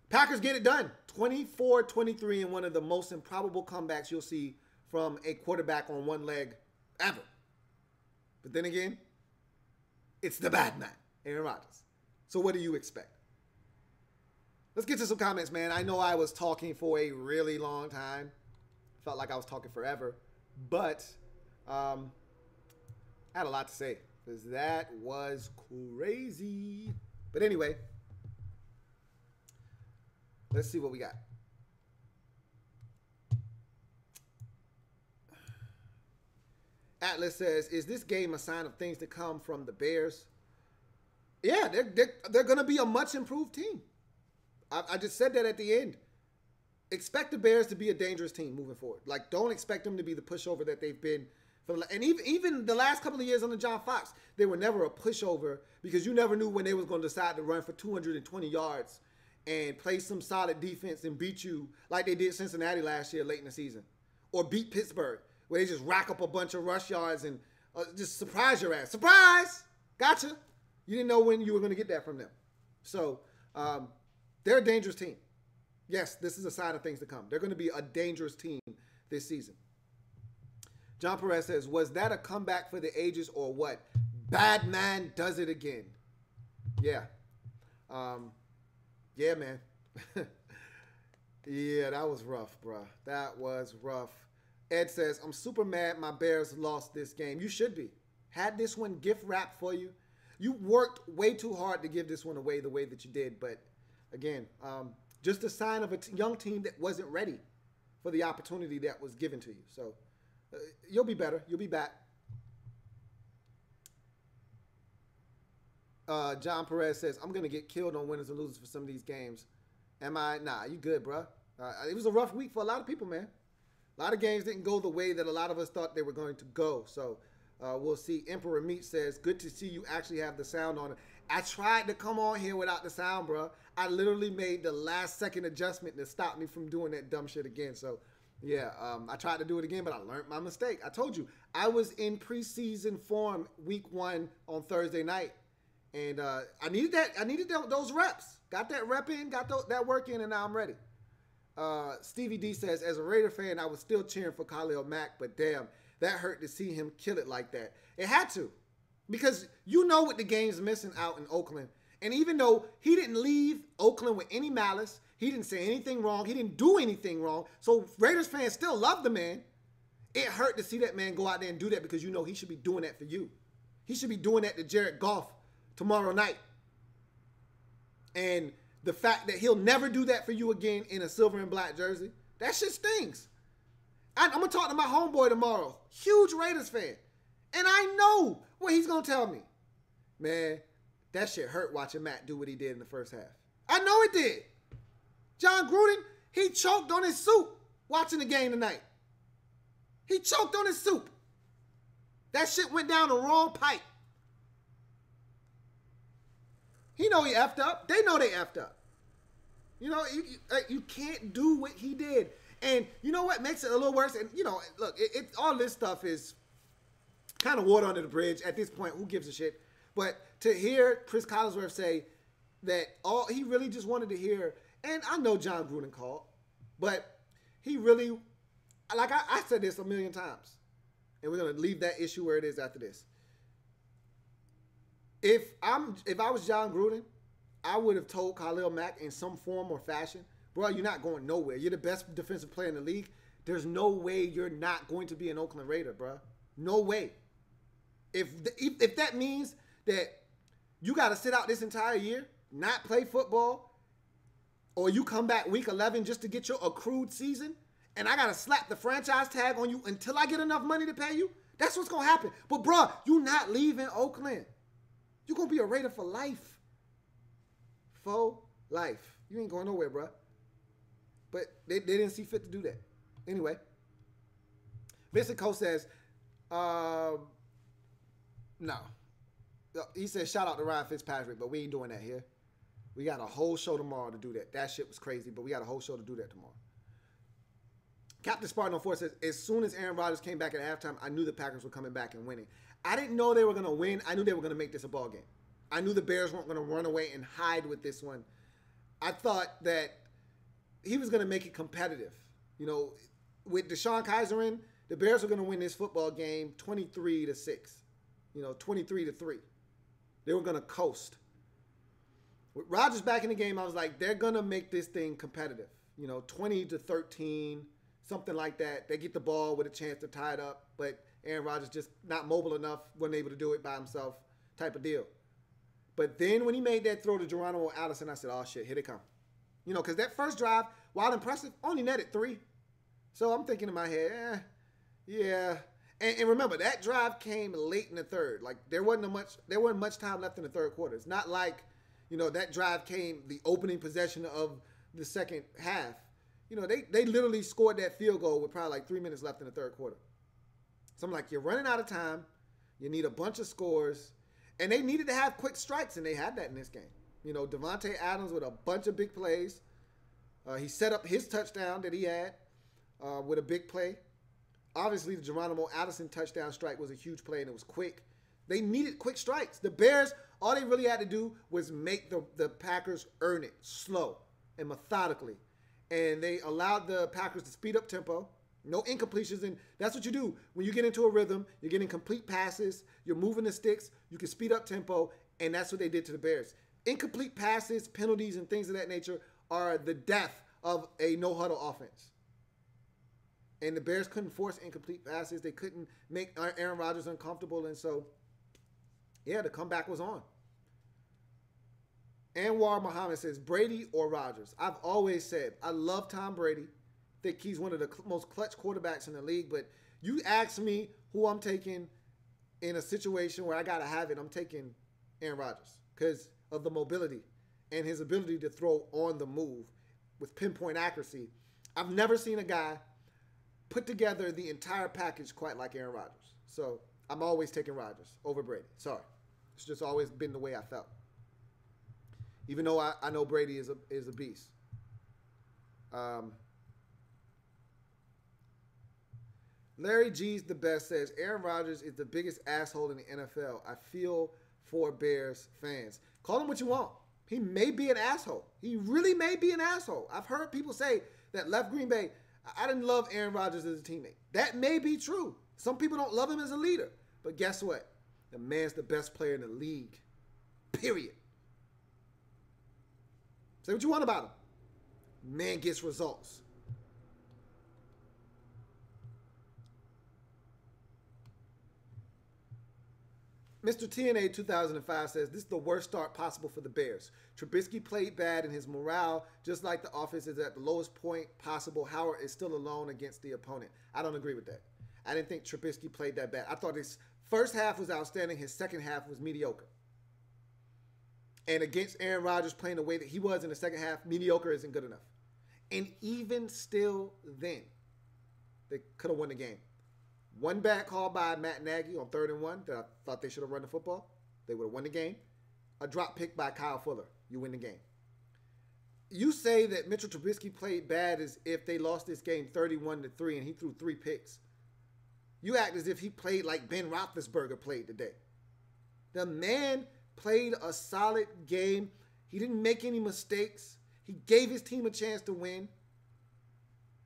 Packers get it done. 24-23 in one of the most improbable comebacks you'll see from a quarterback on one leg ever. But then again, it's the bad man, Aaron Rodgers. So what do you expect? Let's get to some comments, man. I know I was talking for a really long time. Felt like I was talking forever. But I had a lot to say because that was crazy. But anyway, let's see what we got. Atlas says, is this game a sign of things to come from the Bears? Yeah, they're going to be a much improved team. I just said that at the end. Expect the Bears to be a dangerous team moving forward. Like, don't expect them to be the pushover that they've been. And even the last couple of years under John Fox, they were never a pushover because you never knew when they was going to decide to run for 220 yards and play some solid defense and beat you like they did Cincinnati last year late in the season. or beat Pittsburgh, where they just rack up a bunch of rush yards and just surprise your ass. Surprise! Gotcha. You didn't know when you were going to get that from them. So they're a dangerous team. Yes, this is a sign of things to come. They're going to be a dangerous team this season. John Perez says, was that a comeback for the ages or what? Bad man does it again. Yeah. Yeah, man. Yeah, that was rough, bruh. That was rough. Ed says, I'm super mad my Bears lost this game. You should be. Had this one gift wrapped for you. You worked way too hard to give this one away the way that you did. But, again, just a sign of a young team that wasn't ready for the opportunity that was given to you. So, you'll be better. You'll be back. John Perez says, I'm going to get killed on winners and losers for some of these games. Am I? Nah, you good, bro. It was a rough week for a lot of people, man. A lot of games didn't go the way that a lot of us thought they were going to go. So, we'll see. Emperor Meat says, good to see you actually have the sound on it. I tried to come on here without the sound, bro. I literally made the last second adjustment to stop me from doing that dumb shit again. So, yeah, I tried to do it again, but I learned my mistake. I told you, I was in preseason form week 1 on Thursday night. And I needed that. I needed those reps. Got that rep in, got that work in, and now I'm ready. Stevie D says, as a Raider fan, I was still cheering for Khalil Mack, but damn, that hurt to see him kill it like that. It had to. Because you know what the game's missing out in Oakland. And even though he didn't leave Oakland with any malice, he didn't say anything wrong, he didn't do anything wrong, so Raiders fans still love the man. It hurt to see that man go out there and do that because you know he should be doing that for you. He should be doing that to Jared Goff tomorrow night. And the fact that he'll never do that for you again in a silver and black jersey, that shit stings. I'm going to talk to my homeboy tomorrow. Huge Raiders fan. And I know what he's going to tell me. Man, that shit hurt watching Matt do what he did in the first half. I know it did. John Gruden, he choked on his soup watching the game tonight. He choked on his soup. That shit went down the wrong pipe. He know he effed up. They know they effed up. You know, you can't do what he did. And you know what makes it a little worse? And, you know, look, all this stuff is kind of water under the bridge. At this point, who gives a shit? But to hear Chris Collinsworth say that all he really just wanted to hear, and I know John Gruden called, but he really, like I said this a million times, and we're going to leave that issue where it is after this. If I was John Gruden, I would have told Khalil Mack in some form or fashion, bro, you're not going nowhere. You're the best defensive player in the league. There's no way you're not going to be an Oakland Raider, bro. No way. If that means that you got to sit out this entire year, not play football, or you come back week 11 just to get your accrued season, and I got to slap the franchise tag on you until I get enough money to pay you, that's what's going to happen. But, bro, you're not leaving Oakland. You're going to be a Raider for life. For life. You ain't going nowhere, bro. But they didn't see fit to do that. Anyway. Vincent Cole says, no. He says, shout out to Ryan Fitzpatrick, but we ain't doing that here. We got a whole show tomorrow to do that. That shit was crazy, but we got a whole show to do that tomorrow. Captain Spartan 04 says, as soon as Aaron Rodgers came back at halftime, I knew the Packers were coming back and winning. I didn't know they were going to win. I knew they were going to make this a ball game. I knew the Bears weren't going to run away and hide with this one. I thought that he was going to make it competitive. You know, with Deshaun Kaiser in, the Bears were going to win this football game 23-6. You know, 23-3. They were going to coast. With Rodgers back in the game, I was like, they're going to make this thing competitive. You know, 20-13, something like that. They get the ball with a chance to tie it up, but Aaron Rodgers just not mobile enough, wasn't able to do it by himself type of deal. But then when he made that throw to Geronimo Allison, I said, oh, shit, here they come. You know, because that first drive, while impressive, only netted 3. So I'm thinking in my head, yeah. And remember, that drive came late in the third. Like, there wasn't much time left in the third quarter. It's not like, you know, that drive came the opening possession of the second half. You know, they literally scored that field goal with probably like 3 minutes left in the third quarter. So I'm like, you're running out of time. You need a bunch of scores. And they needed to have quick strikes, and they had that in this game. You know, Devontae Adams with a bunch of big plays. He set up his touchdown that he had with a big play. Obviously, the Geronimo Allison touchdown strike was a huge play, and it was quick. They needed quick strikes. The Bears, all they really had to do was make the Packers earn it slow and methodically. And they allowed the Packers to speed up tempo. No incompletions. And that's what you do. When you get into a rhythm, you're getting complete passes. You're moving the sticks. You can speed up tempo. And that's what they did to the Bears. Incomplete passes, penalties, and things of that nature are the death of a no-huddle offense. And the Bears couldn't force incomplete passes. They couldn't make Aaron Rodgers uncomfortable. And so, yeah, the comeback was on. Anwar Muhammad says, Brady or Rodgers? I've always said, I love Tom Brady. Think he's one of the most clutch quarterbacks in the league. But you ask me who I'm taking in a situation where I got to have it, I'm taking Aaron Rodgers because of the mobility and his ability to throw on the move with pinpoint accuracy. I've never seen a guy put together the entire package quite like Aaron Rodgers. So I'm always taking Rodgers over Brady. Sorry. It's just always been the way I felt. Even though I know Brady is a beast. Larry G's the best says, Aaron Rodgers is the biggest asshole in the NFL. I feel for Bears fans. Call him what you want. He may be an asshole. He really may be an asshole. I've heard people say that left Green Bay, I didn't love Aaron Rodgers as a teammate. That may be true. Some people don't love him as a leader. But guess what? The man's the best player in the league. Period. Say what you want about him. Man gets results. Mr. TNA 2005 says, this is the worst start possible for the Bears. Trubisky played bad and his morale, just like the offense, is at the lowest point possible. Howard is still alone against the opponent. I don't agree with that. I didn't think Trubisky played that bad. I thought his first half was outstanding. His second half was mediocre. And against Aaron Rodgers playing the way that he was in the second half, mediocre isn't good enough. And even still then, they could have won the game. One bad call by Matt Nagy on 3rd and 1 that I thought they should have run the football. They would have won the game. A drop pick by Kyle Fuller. You win the game. You say that Mitchell Trubisky played bad as if they lost this game 31-3 and he threw 3 picks. You act as if he played like Ben Roethlisberger played today. The man played a solid game. He didn't make any mistakes. He gave his team a chance to win.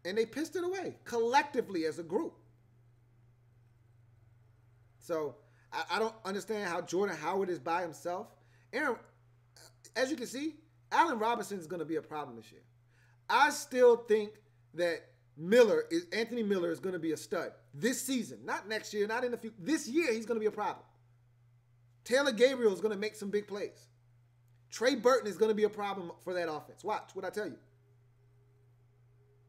And they pissed it away collectively as a group. So I don't understand how Jordan Howard is by himself. Aaron, as you can see, Allen Robinson is going to be a problem this year. I still think that Anthony Miller is going to be a stud this season. Not next year, not in the future. This year, he's going to be a problem. Taylor Gabriel is going to make some big plays. Trey Burton is going to be a problem for that offense. Watch what I tell you.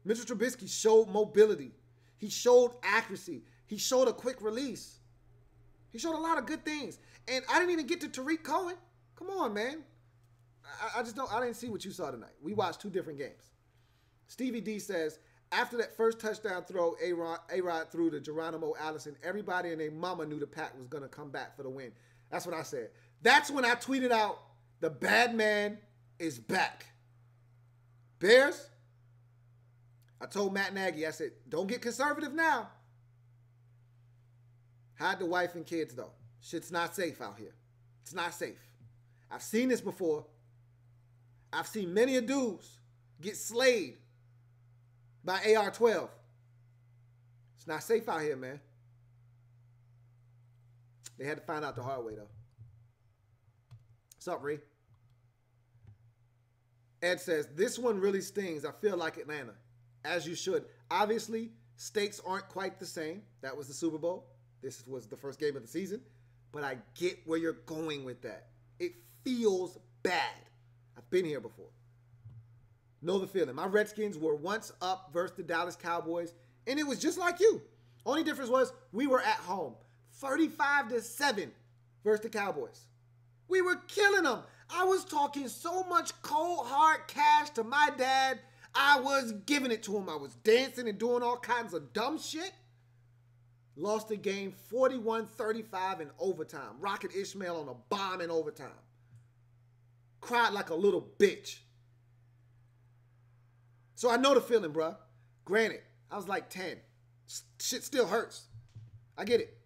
Mitchell Trubisky showed mobility. He showed accuracy. He showed a quick release. He showed a lot of good things. And I didn't even get to Tariq Cohen. Come on, man. I didn't see what you saw tonight. We watched 2 different games. Stevie D says, after that first touchdown throw A-Rod threw to Geronimo Allison, everybody and their mama knew the Pack was going to come back for the win. That's what I said. That's when I tweeted out, the bad man is back. Bears, I told Matt Nagy, I said, don't get conservative now. Hide the wife and kids, though. Shit's not safe out here. It's not safe. I've seen this before. I've seen many a dudes get slayed by AR-12. It's not safe out here, man. They had to find out the hard way, though. What's up, Ree? Ed says, this one really stings. I feel like Atlanta. As you should. Obviously, stakes aren't quite the same. That was the Super Bowl. This was the first game of the season. But I get where you're going with that. It feels bad. I've been here before. Know the feeling. My Redskins were once up versus the Dallas Cowboys, and it was just like you. Only difference was we were at home. 35-7 versus the Cowboys. We were killing them. I was talking so much cold, hard cash to my dad. I was giving it to him. I was dancing and doing all kinds of dumb shit. Lost the game 41-35 in overtime. Rocket Ishmael on a bomb in overtime. Cried like a little bitch. So I know the feeling, bruh. Granted, I was like 10. Shit still hurts. I get it.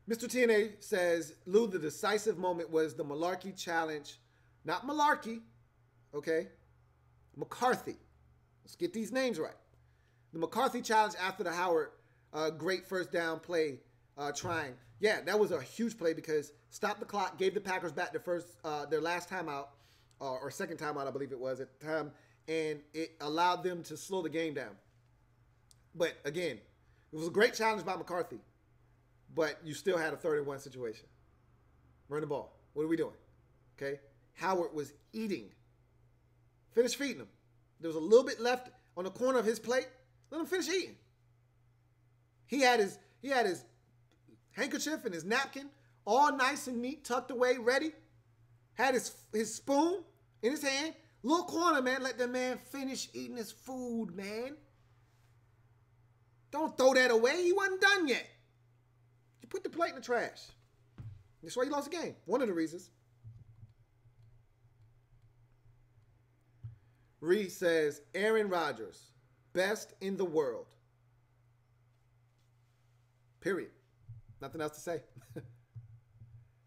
Mr. TNA says, Lou, the decisive moment was the Malarkey challenge. Not Malarkey, okay? McCarthy. Let's get these names right. The McCarthy challenge after the Howard great first down play trying. Yeah, that was a huge play because stopped the clock, gave the Packers back their last timeout, or second timeout, I believe it was at the time, and it allowed them to slow the game down. But again, it was a great challenge by McCarthy, but you still had a 3rd-and-1 situation. Run the ball. What are we doing? Okay? Howard was eating. Finish feeding him. There was a little bit left on the corner of his plate. Let him finish eating. He had his handkerchief and his napkin all nice and neat, tucked away, ready. Had his spoon in his hand. Little corner, man. Let the man finish eating his food, man. Don't throw that away. He wasn't done yet. You put the plate in the trash. That's why you lost the game. One of the reasons. Reese says, Aaron Rodgers, best in the world. Period. Nothing else to say.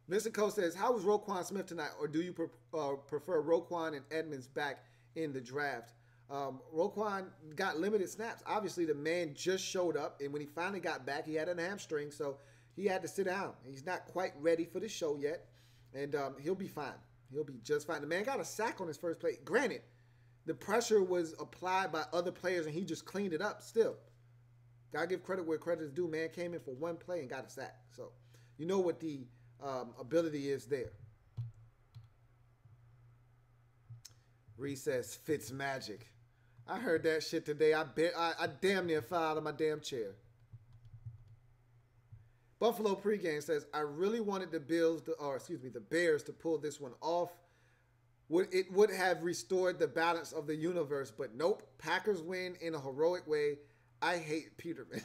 Vincent Cole says, how was Roquan Smith tonight, or do you prefer Roquan and Edmonds back in the draft? Roquan got limited snaps. Obviously, the man just showed up, and when he finally got back, he had a hamstring, so he had to sit down. He's not quite ready for the show yet, and he'll be fine. He'll be just fine. The man got a sack on his first play. Granted, the pressure was applied by other players, and he just cleaned it up still. Gotta give credit where credit is due. Man came in for one play and got a sack. So you know what the ability is there. Reese says, Fitz magic. I heard that shit today. I damn near fell out of my damn chair. Buffalo pregame says, I really wanted the Bears to pull this one off. It would have restored the balance of the universe, but nope. Packers win in a heroic way. I hate Peterman.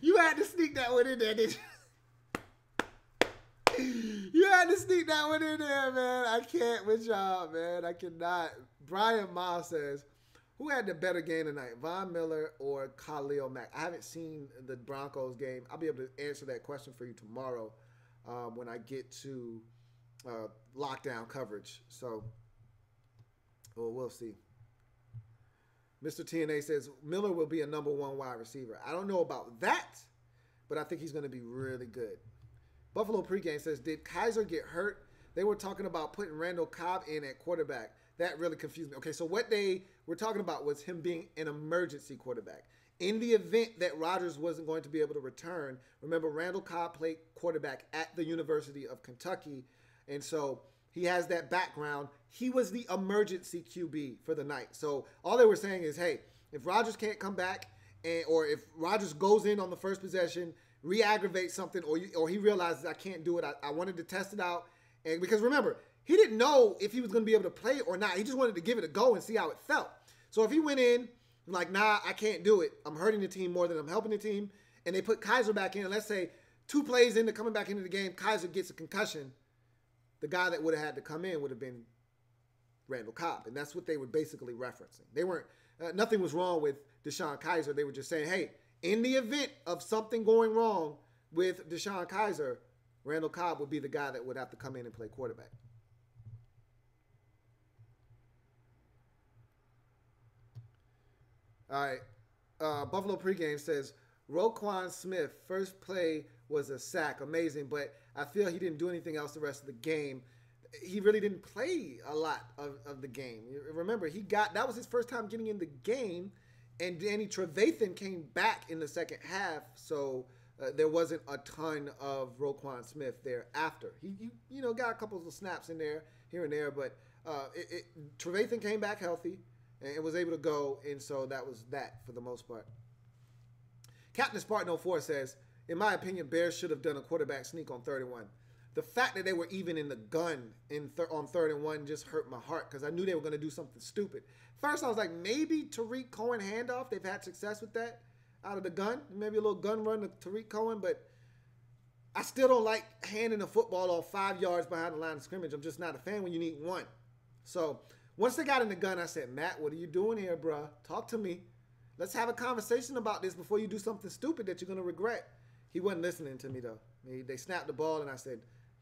You had to sneak that one in there, didn't you? You had to sneak that one in there, man. I can't with y'all, man. I cannot. Brian Ma says, who had the better game tonight, Von Miller or Khalil Mack? I haven't seen the Broncos game. I'll be able to answer that question for you tomorrow when I get to lockdown coverage. So, well, we'll see. Mr. TNA says, Miller will be a number 1 wide receiver. I don't know about that, but I think he's going to be really good. Buffalo pregame says, did Kaiser get hurt? They were talking about putting Randall Cobb in at quarterback. That really confused me. Okay, so what they were talking about was him being an emergency quarterback. In the event that Rodgers wasn't going to be able to return, remember Randall Cobb played quarterback at the University of Kentucky, and so he has that background. He was the emergency QB for the night. So all they were saying is, hey, if Rodgers can't come back, or if Rodgers goes in on the first possession, re-aggravates something, or he realizes I can't do it, I wanted to test it out. And because remember, he didn't know if he was going to be able to play or not. He just wanted to give it a go and see how it felt. So if he went in like, nah, I can't do it. I'm hurting the team more than I'm helping the team. And they put Kaiser back in. And let's say 2 plays into coming back into the game, Kaiser gets a concussion. The guy that would have had to come in would have been Randall Cobb. And that's what they were basically referencing. They weren't, nothing was wrong with Deshaun Kaiser. They were just saying, hey, in the event of something going wrong with Deshaun Kaiser, Randall Cobb would be the guy that would have to come in and play quarterback. All right. Buffalo pregame says, Roquan Smith, first play was a sack. Amazing, but I feel he didn't do anything else the rest of the game. He really didn't play a lot of the game. Remember, that was his first time getting in the game, and Danny Trevathan came back in the second half, so there wasn't a ton of Roquan Smith thereafter. He got a couple of snaps in there, here and there, but Trevathan came back healthy and was able to go, and so that was that for the most part. Captain Spartan 04 says, in my opinion, Bears should have done a quarterback sneak on 3rd and 1. The fact that they were even in the gun on 3rd and 1 just hurt my heart because I knew they were going to do something stupid. First, I was like, maybe Tariq Cohen handoff. They've had success with that out of the gun. Maybe a little gun run to Tariq Cohen, but I still don't like handing the football off 5 yards behind the line of scrimmage. I'm just not a fan when you need 1. So Once they got in the gun, I said, Matt, what are you doing here, bruh? Talk to me. Let's have a conversation about this before you do something stupid that you're going to regret. He wasn't listening to me, though. They snapped the ball, and I said,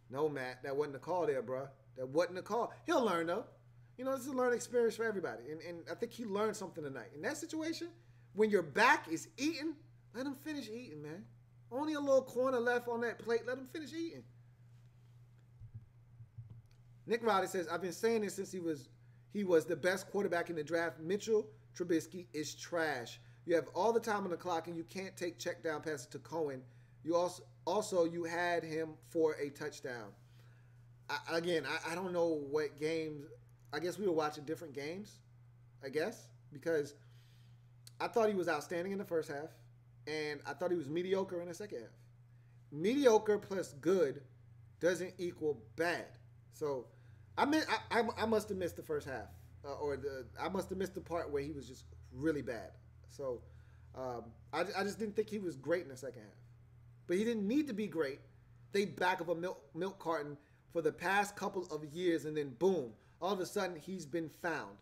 no, Matt, that wasn't a call there, bruh. That wasn't a call. He'll learn, though. You know, this is a learning experience for everybody. And I think he learned something tonight. In that situation, when your back is eating, let him finish eating, man. Only a little corner left on that plate. Let him finish eating. Nick Riley says, I've been saying this since he was the best quarterback in the draft. Mitchell Trubisky is trash. You have all the time on the clock, and you can't take check down passes to Cohen. You also you had him for a touchdown. I don't know what games. I guess we were watching different games, I guess, because I thought he was outstanding in the first half, and I thought he was mediocre in the second half. Mediocre plus good doesn't equal bad. So I must have missed the first half, I must have missed the part where he was just really bad. So I just didn't think he was great in the second half. But he didn't need to be great. They back of a milk carton for the past couple of years, and then boom, all of a sudden he's been found.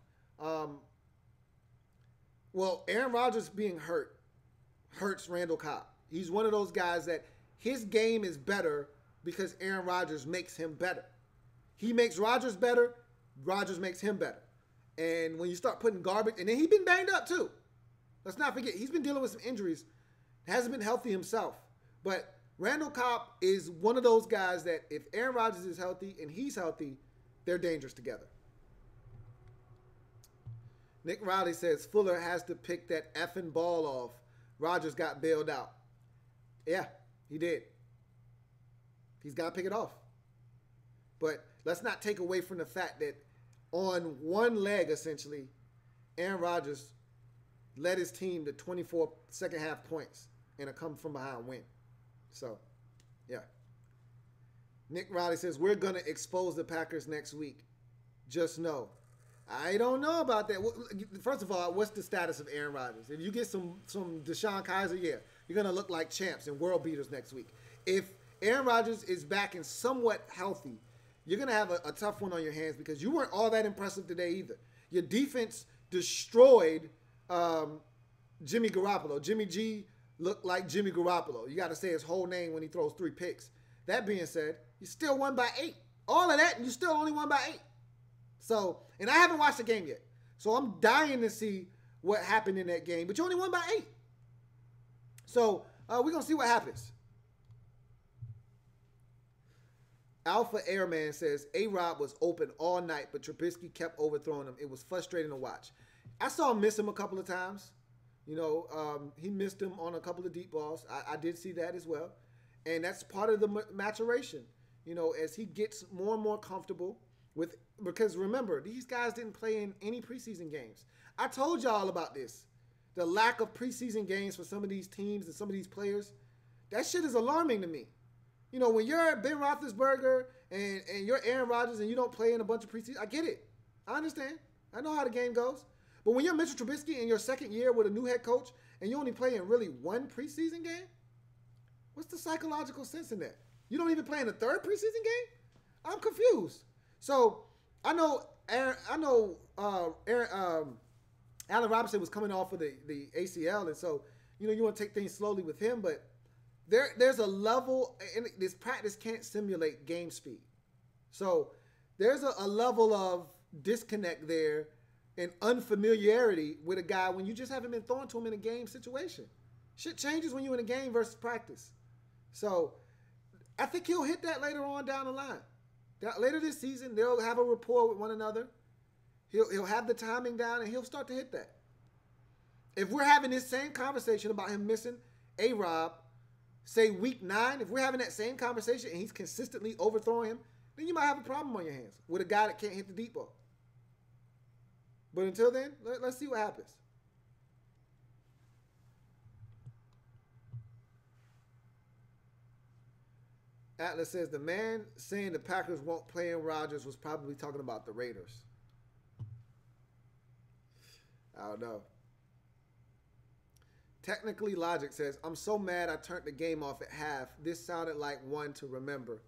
Well, Aaron Rodgers being hurt hurts Randall Cobb. He's one of those guys that his game is better because Aaron Rodgers makes him better. He makes Rodgers better, Rodgers makes him better. And when you start putting garbage, and then he's been banged up too. Let's not forget, he's been dealing with some injuries. Hasn't been healthy himself. But Randall Cobb is one of those guys that if Aaron Rodgers is healthy and he's healthy, they're dangerous together. Nick Riley says Fuller has to pick that effing ball off. Rodgers got bailed out. Yeah, he did. He's got to pick it off. But let's not take away from the fact that on one leg, essentially, Aaron Rodgers led his team to 24 second half points and a come from behind win. So, yeah. Nick Riley says, we're going to expose the Packers next week. Just know. I don't know about that. First of all, what's the status of Aaron Rodgers? If you get some Deshaun Kaiser, yeah, you're going to look like champs and world beaters next week. If Aaron Rodgers is back and somewhat healthy, you're going to have a tough one on your hands because you weren't all that impressive today either. Your defense destroyed Jimmy Garoppolo. Jimmy G looked like Jimmy Garoppolo. You got to say his whole name when he throws 3 picks. That being said, you still won by 8. All of that, and you still only won by 8. So, and I haven't watched the game yet. So I'm dying to see what happened in that game. But you only won by 8. So we're going to see what happens. Alpha Airman says, A-Rob was open all night, but Trubisky kept overthrowing him. It was frustrating to watch. I saw him miss him a couple of times. You know, he missed him on a couple of deep balls. I did see that as well. And that's part of the maturation, you know, as he gets more and more comfortable with, because remember, these guys didn't play in any preseason games. I told y'all about this. The lack of preseason games for some of these teams and some of these players, that shit is alarming to me. You know, when you're Ben Roethlisberger and you're Aaron Rodgers and you don't play in a bunch of preseason, I get it. I understand. I know how the game goes. But when you're Mitchell Trubisky in your second year with a new head coach and you only play in really one preseason game, what's the psychological sense in that? You don't even play in the third preseason game? I'm confused. So I know Allen Robinson was coming off of the ACL, and so you know you want to take things slowly with him, but there's a level, and this practice can't simulate game speed. So there's a level of disconnect there and unfamiliarity with a guy when you just haven't been thrown to him in a game situation. Shit changes when you're in a game versus practice. So I think he'll hit that later on down the line. Later this season, they'll have a rapport with one another. He'll have the timing down, and he'll start to hit that. If we're having this same conversation about him missing A-Rob, say week 9, if we're having that same conversation and he's consistently overthrowing him, then you might have a problem on your hands with a guy that can't hit the deep ball. But until then, let's see what happens. Atlas says, the man saying the Packers won't play in Rodgers was probably talking about the Raiders. I don't know. Technically Logic says, I'm so mad I turned the game off at half. This sounded like one to remember.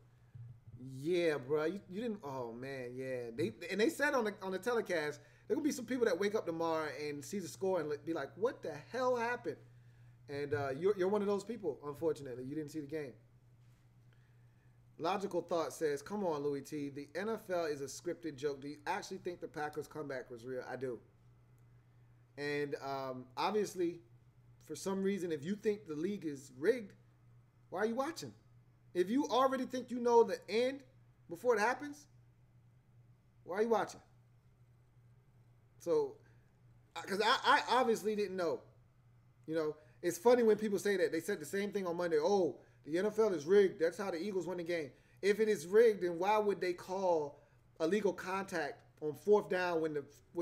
Yeah, bro. You didn't. Oh man, yeah. They said on the telecast there gonna be some people that wake up tomorrow and see the score and be like, "What the hell happened?" And you're one of those people. Unfortunately, you didn't see the game. Logical Thought says, "Come on, Louie T. The NFL is a scripted joke. Do you actually think the Packers' comeback was real?" I do. And obviously, for some reason, if you think the league is rigged, why are you watching? If you already think you know the end before it happens, why are you watching? So, because I obviously didn't know. You know, it's funny when people say that. They said the same thing on Monday. Oh, the NFL is rigged. That's how the Eagles win the game. If it is rigged, then why would they call illegal contact on fourth down when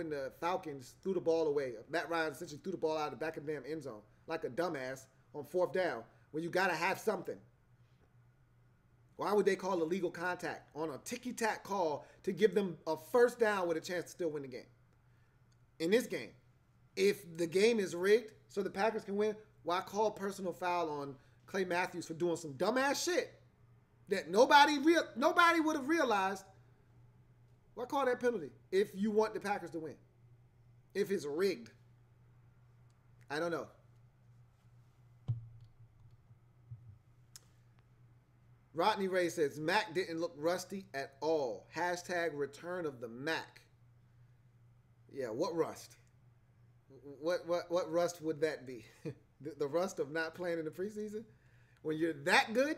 the Falcons threw the ball away? Matt Ryan essentially threw the ball out of the back of the damn end zone like a dumbass on fourth down when you got to have something. Why would they call illegal contact on a ticky-tack call to give them a first down with a chance to still win the game? In this game, if the game is rigged so the Packers can win, why call personal foul on Clay Matthews for doing some dumbass shit that nobody would have realized? Why call that penalty if you want the Packers to win? If it's rigged. I don't know. Rodney Ray says, Mac didn't look rusty at all. Hashtag return of the Mac. Yeah, what rust? What rust would that be? the rust of not playing in the preseason? When you're that good?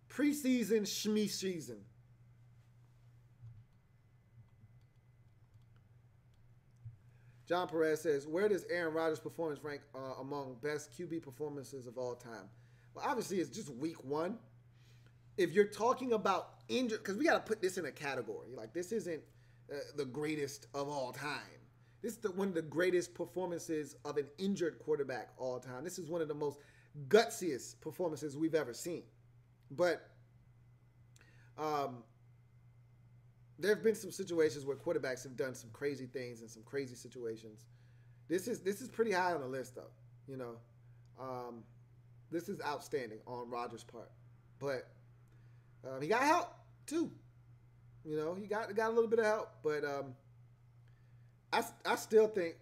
Preseason, shmee season. John Perez says, where does Aaron Rodgers' performance rank among best QB performances of all time? Well, obviously, it's just week one. If you're talking about injured, because we got to put this in a category. Like, this isn't the greatest of all time. This is one of the greatest performances of an injured quarterback all time. This is one of the most gutsiest performances we've ever seen. But there have been some situations where quarterbacks have done some crazy things in some crazy situations. This is pretty high on the list, though. You know, this is outstanding on Rodgers' part. But he got help too. You know, he got a little bit of help, but I still think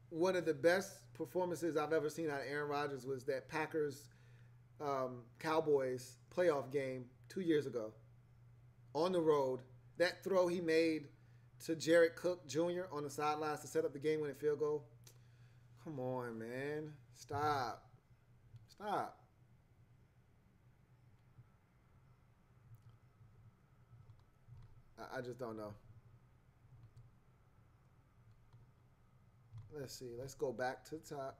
one of the best performances I've ever seen out of Aaron Rodgers was that Packers Cowboys playoff game 2 years ago on the road. That throw he made to Jared Cook Jr. on the sidelines to set up the game-winning field goal. Come on, man. Stop. I just don't know. Let's see. Let's go back to the top.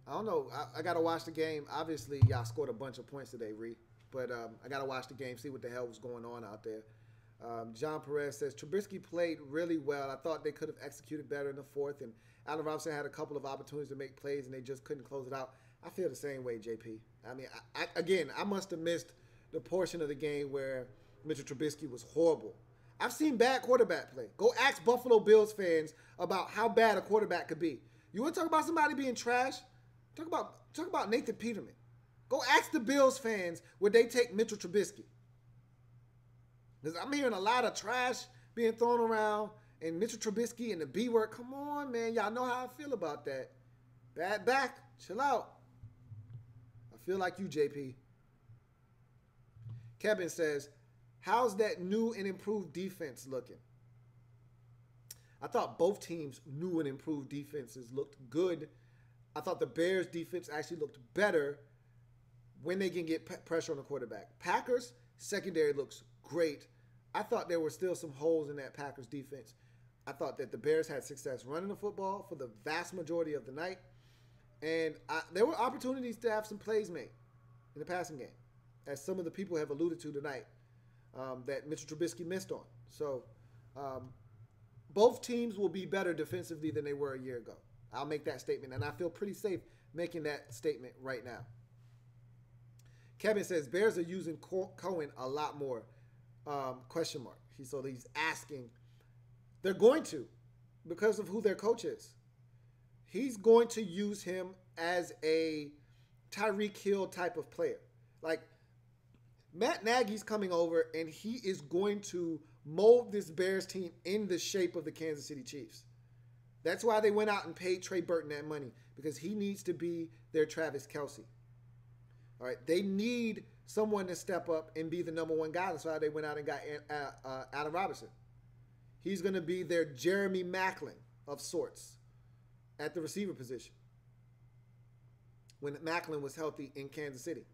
I don't know. I got to watch the game. Obviously, y'all scored a bunch of points today, Ree. But I got to watch the game, see what the hell was going on out there. John Perez says, Trubisky played really well. I thought they could have executed better in the fourth. And Allen Robinson had a couple of opportunities to make plays, and they just couldn't close it out. I feel the same way, JP. I mean, I must have missed the portion of the game where Mitchell Trubisky was horrible. I've seen bad quarterback play. Go ask Buffalo Bills fans about how bad a quarterback could be. You want to talk about somebody being trash? Talk about Nathan Peterman. Go ask the Bills fans would they take Mitchell Trubisky. Because I'm hearing a lot of trash being thrown around and Mitchell Trubisky and the B word. Come on, man. Y'all know how I feel about that. Bad back. Chill out. I feel like you, JP. Kevin says, how's that new and improved defense looking? I thought both teams' new and improved defenses looked good. I thought the Bears' defense actually looked better when they can get pressure on the quarterback. Packers' secondary looks great. I thought there were still some holes in that Packers defense. I thought that the Bears had success running the football for the vast majority of the night. And there were opportunities to have some plays made in the passing game, as some of the people have alluded to tonight, that Mitchell Trubisky missed on. So both teams will be better defensively than they were a year ago. I'll make that statement, and I feel pretty safe making that statement right now. Kevin says, Bears are using Cohen a lot more, question mark. So he's asking. They're going to, because of who their coach is. He's going to use him as a Tyreek Hill type of player. Like, Matt Nagy's coming over, and he is going to mold this Bears team in the shape of the Kansas City Chiefs. That's why they went out and paid Trey Burton that money, because he needs to be their Travis Kelce. All right, they need someone to step up and be the number one guy. That's why they went out and got Allen Robinson. He's going to be their Jeremy Maclin of sorts at the receiver position when Maclin was healthy in Kansas City.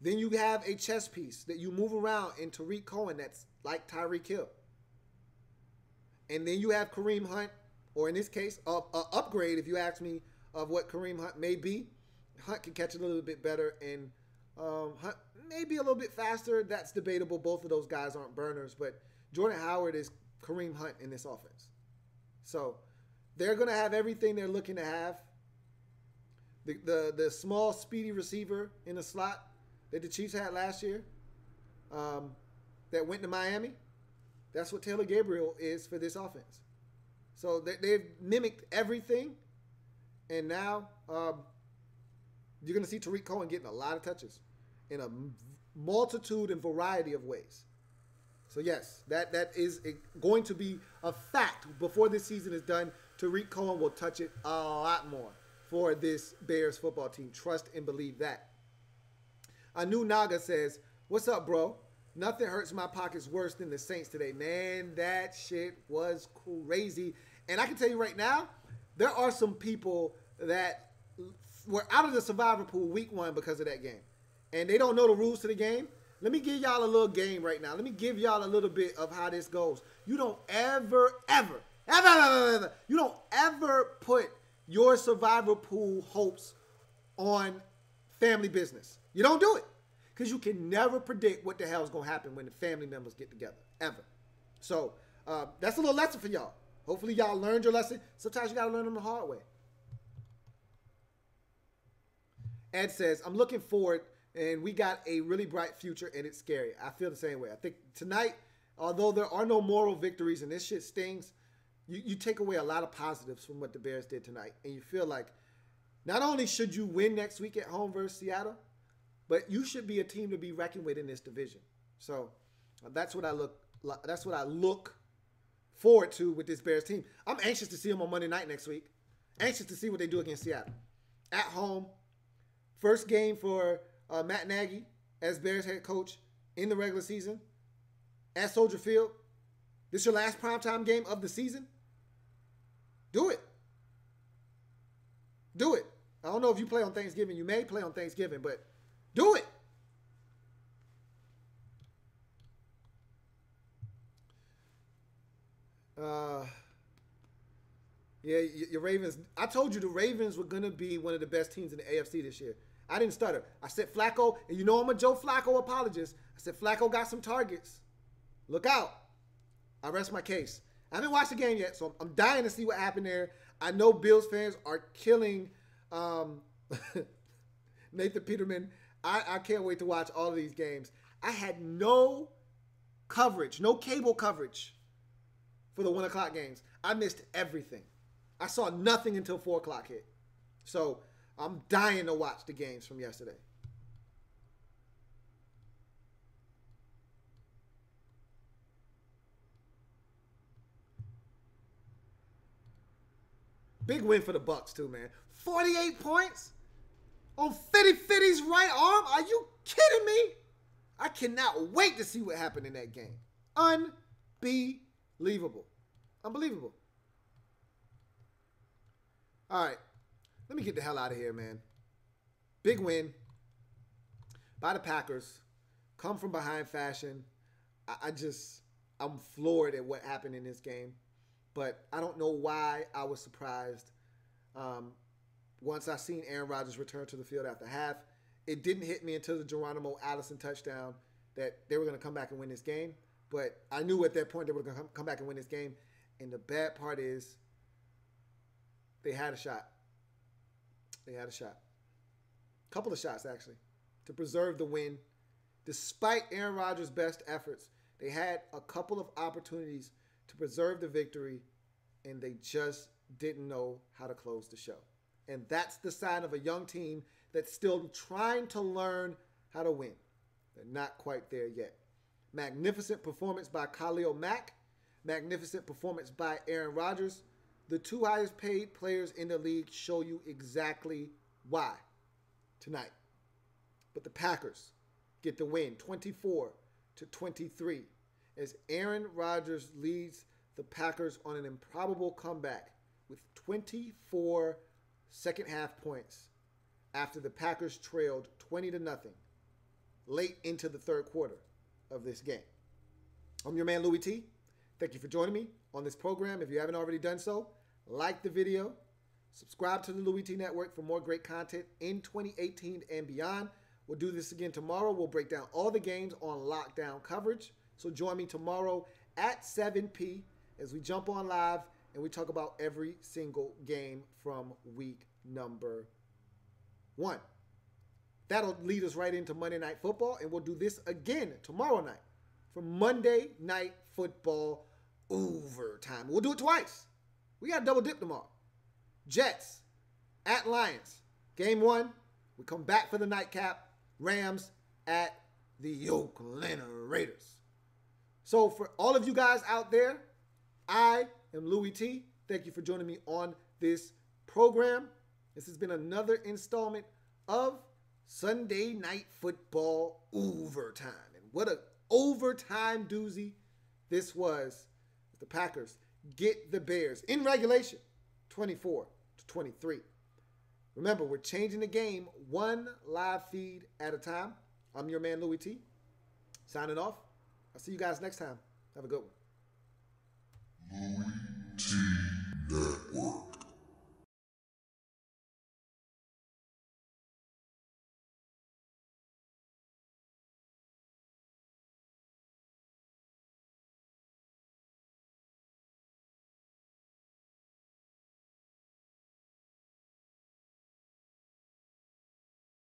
Then you have a chess piece that you move around in Tariq Cohen that's like Tyreek Hill. And then you have Kareem Hunt, or in this case, an upgrade, if you ask me, of what Kareem Hunt may be. Hunt can catch it a little bit better, and Hunt maybe a little bit faster. That's debatable. Both of those guys aren't burners, but Jordan Howard is Kareem Hunt in this offense. So they're going to have everything they're looking to have. The small, speedy receiver in the slot that the Chiefs had last year that went to Miami, that's what Taylor Gabriel is for this offense. So they've mimicked everything, and now you're going to see Tariq Cohen getting a lot of touches in a multitude and variety of ways. So, yes, that is going to be a fact. Before this season is done, Tariq Cohen will touch it a lot more for this Bears football team. Trust and believe that. Anu Naga says, what's up, bro? Nothing hurts my pockets worse than the Saints today. Man, that shit was crazy. And I can tell you right now, there are some people that were out of the survivor pool week one because of that game. And they don't know the rules to the game. Let me give y'all a little game right now. Let me give y'all a little bit of how this goes. You don't ever you don't ever put your survivor pool hopes on family business. You don't do it. Because you can never predict what the hell is going to happen when the family members get together. Ever. So, that's a little lesson for y'all. Hopefully y'all learned your lesson. Sometimes you got to learn them the hard way. Ed says, I'm looking forward, and we got a really bright future, and it's scary. I feel the same way. I think tonight, although there are no moral victories and this shit stings, you take away a lot of positives from what the Bears did tonight. And you feel like not only should you win next week at home versus Seattle, but you should be a team to be reckoned with in this division. So that's what I look forward to with this Bears team. I'm anxious to see them on Monday night next week. Anxious to see what they do against Seattle. At home, first game for Matt Nagy as Bears head coach in the regular season at Soldier Field. This your last primetime game of the season? Do it. Do it. I don't know if you play on Thanksgiving. You may play on Thanksgiving, but do it. Yeah, your Ravens. I told you the Ravens were going to be one of the best teams in the AFC this year. I didn't stutter. I said Flacco, and you know I'm a Joe Flacco apologist. I said Flacco got some targets. Look out. I rest my case. I haven't watched the game yet, so I'm dying to see what happened there. I know Bills fans are killing Nathan Peterman. I can't wait to watch all of these games. I had no coverage, no cable coverage for the 1 o'clock games. I missed everything. I saw nothing until 4 o'clock hit. So I'm dying to watch the games from yesterday. Big win for the Bucs too, man. 48 points on Fitty's right arm. Are you kidding me? I cannot wait to see what happened in that game. Unbelievable. Unbelievable. All right. Let me get the hell out of here, man. Big win by the Packers. Come from behind fashion. I'm floored at what happened in this game. But I don't know why I was surprised once I seen Aaron Rodgers return to the field after half. It didn't hit me until the Geronimo Allison touchdown that they were going to come back and win this game. But I knew at that point they were going to come back and win this game. And the bad part is they had a shot. They had a shot. A couple of shots, actually, to preserve the win. Despite Aaron Rodgers' best efforts, they had a couple of opportunities to preserve the victory, and they just didn't know how to close the show. And that's the sign of a young team that's still trying to learn how to win. They're not quite there yet. Magnificent performance by Khalil Mack. Magnificent performance by Aaron Rodgers. The two highest paid players in the league show you exactly why tonight. But the Packers get the win 24-23 as Aaron Rodgers leads the Packers on an improbable comeback with 24 second half points after the Packers trailed 20-0 late into the third quarter of this game. I'm your man, Louie T. Thank you for joining me on this program. If you haven't already done so, like the video, subscribe to the Louie T Network for more great content in 2018 and beyond. We'll do this again tomorrow. We'll break down all the games on lockdown coverage. So join me tomorrow at 7 p.m. as we jump on live and we talk about every single game from week number 1. That'll lead us right into Monday Night Football, and we'll do this again tomorrow night for Monday Night Football overtime. We'll do it twice. We got a double dip tomorrow. Jets at Lions. Game 1. We come back for the nightcap. Rams at the Oakland Raiders. So for all of you guys out there, I am Louie T. Thank you for joining me on this program. This has been another installment of Sunday Night Football overtime. And what an overtime doozy this was. The Packers get the Bears in regulation 24-23. Remember, we're changing the game one live feed at a time. I'm your man, Louie T. Signing off. I'll see you guys next time. Have a good one.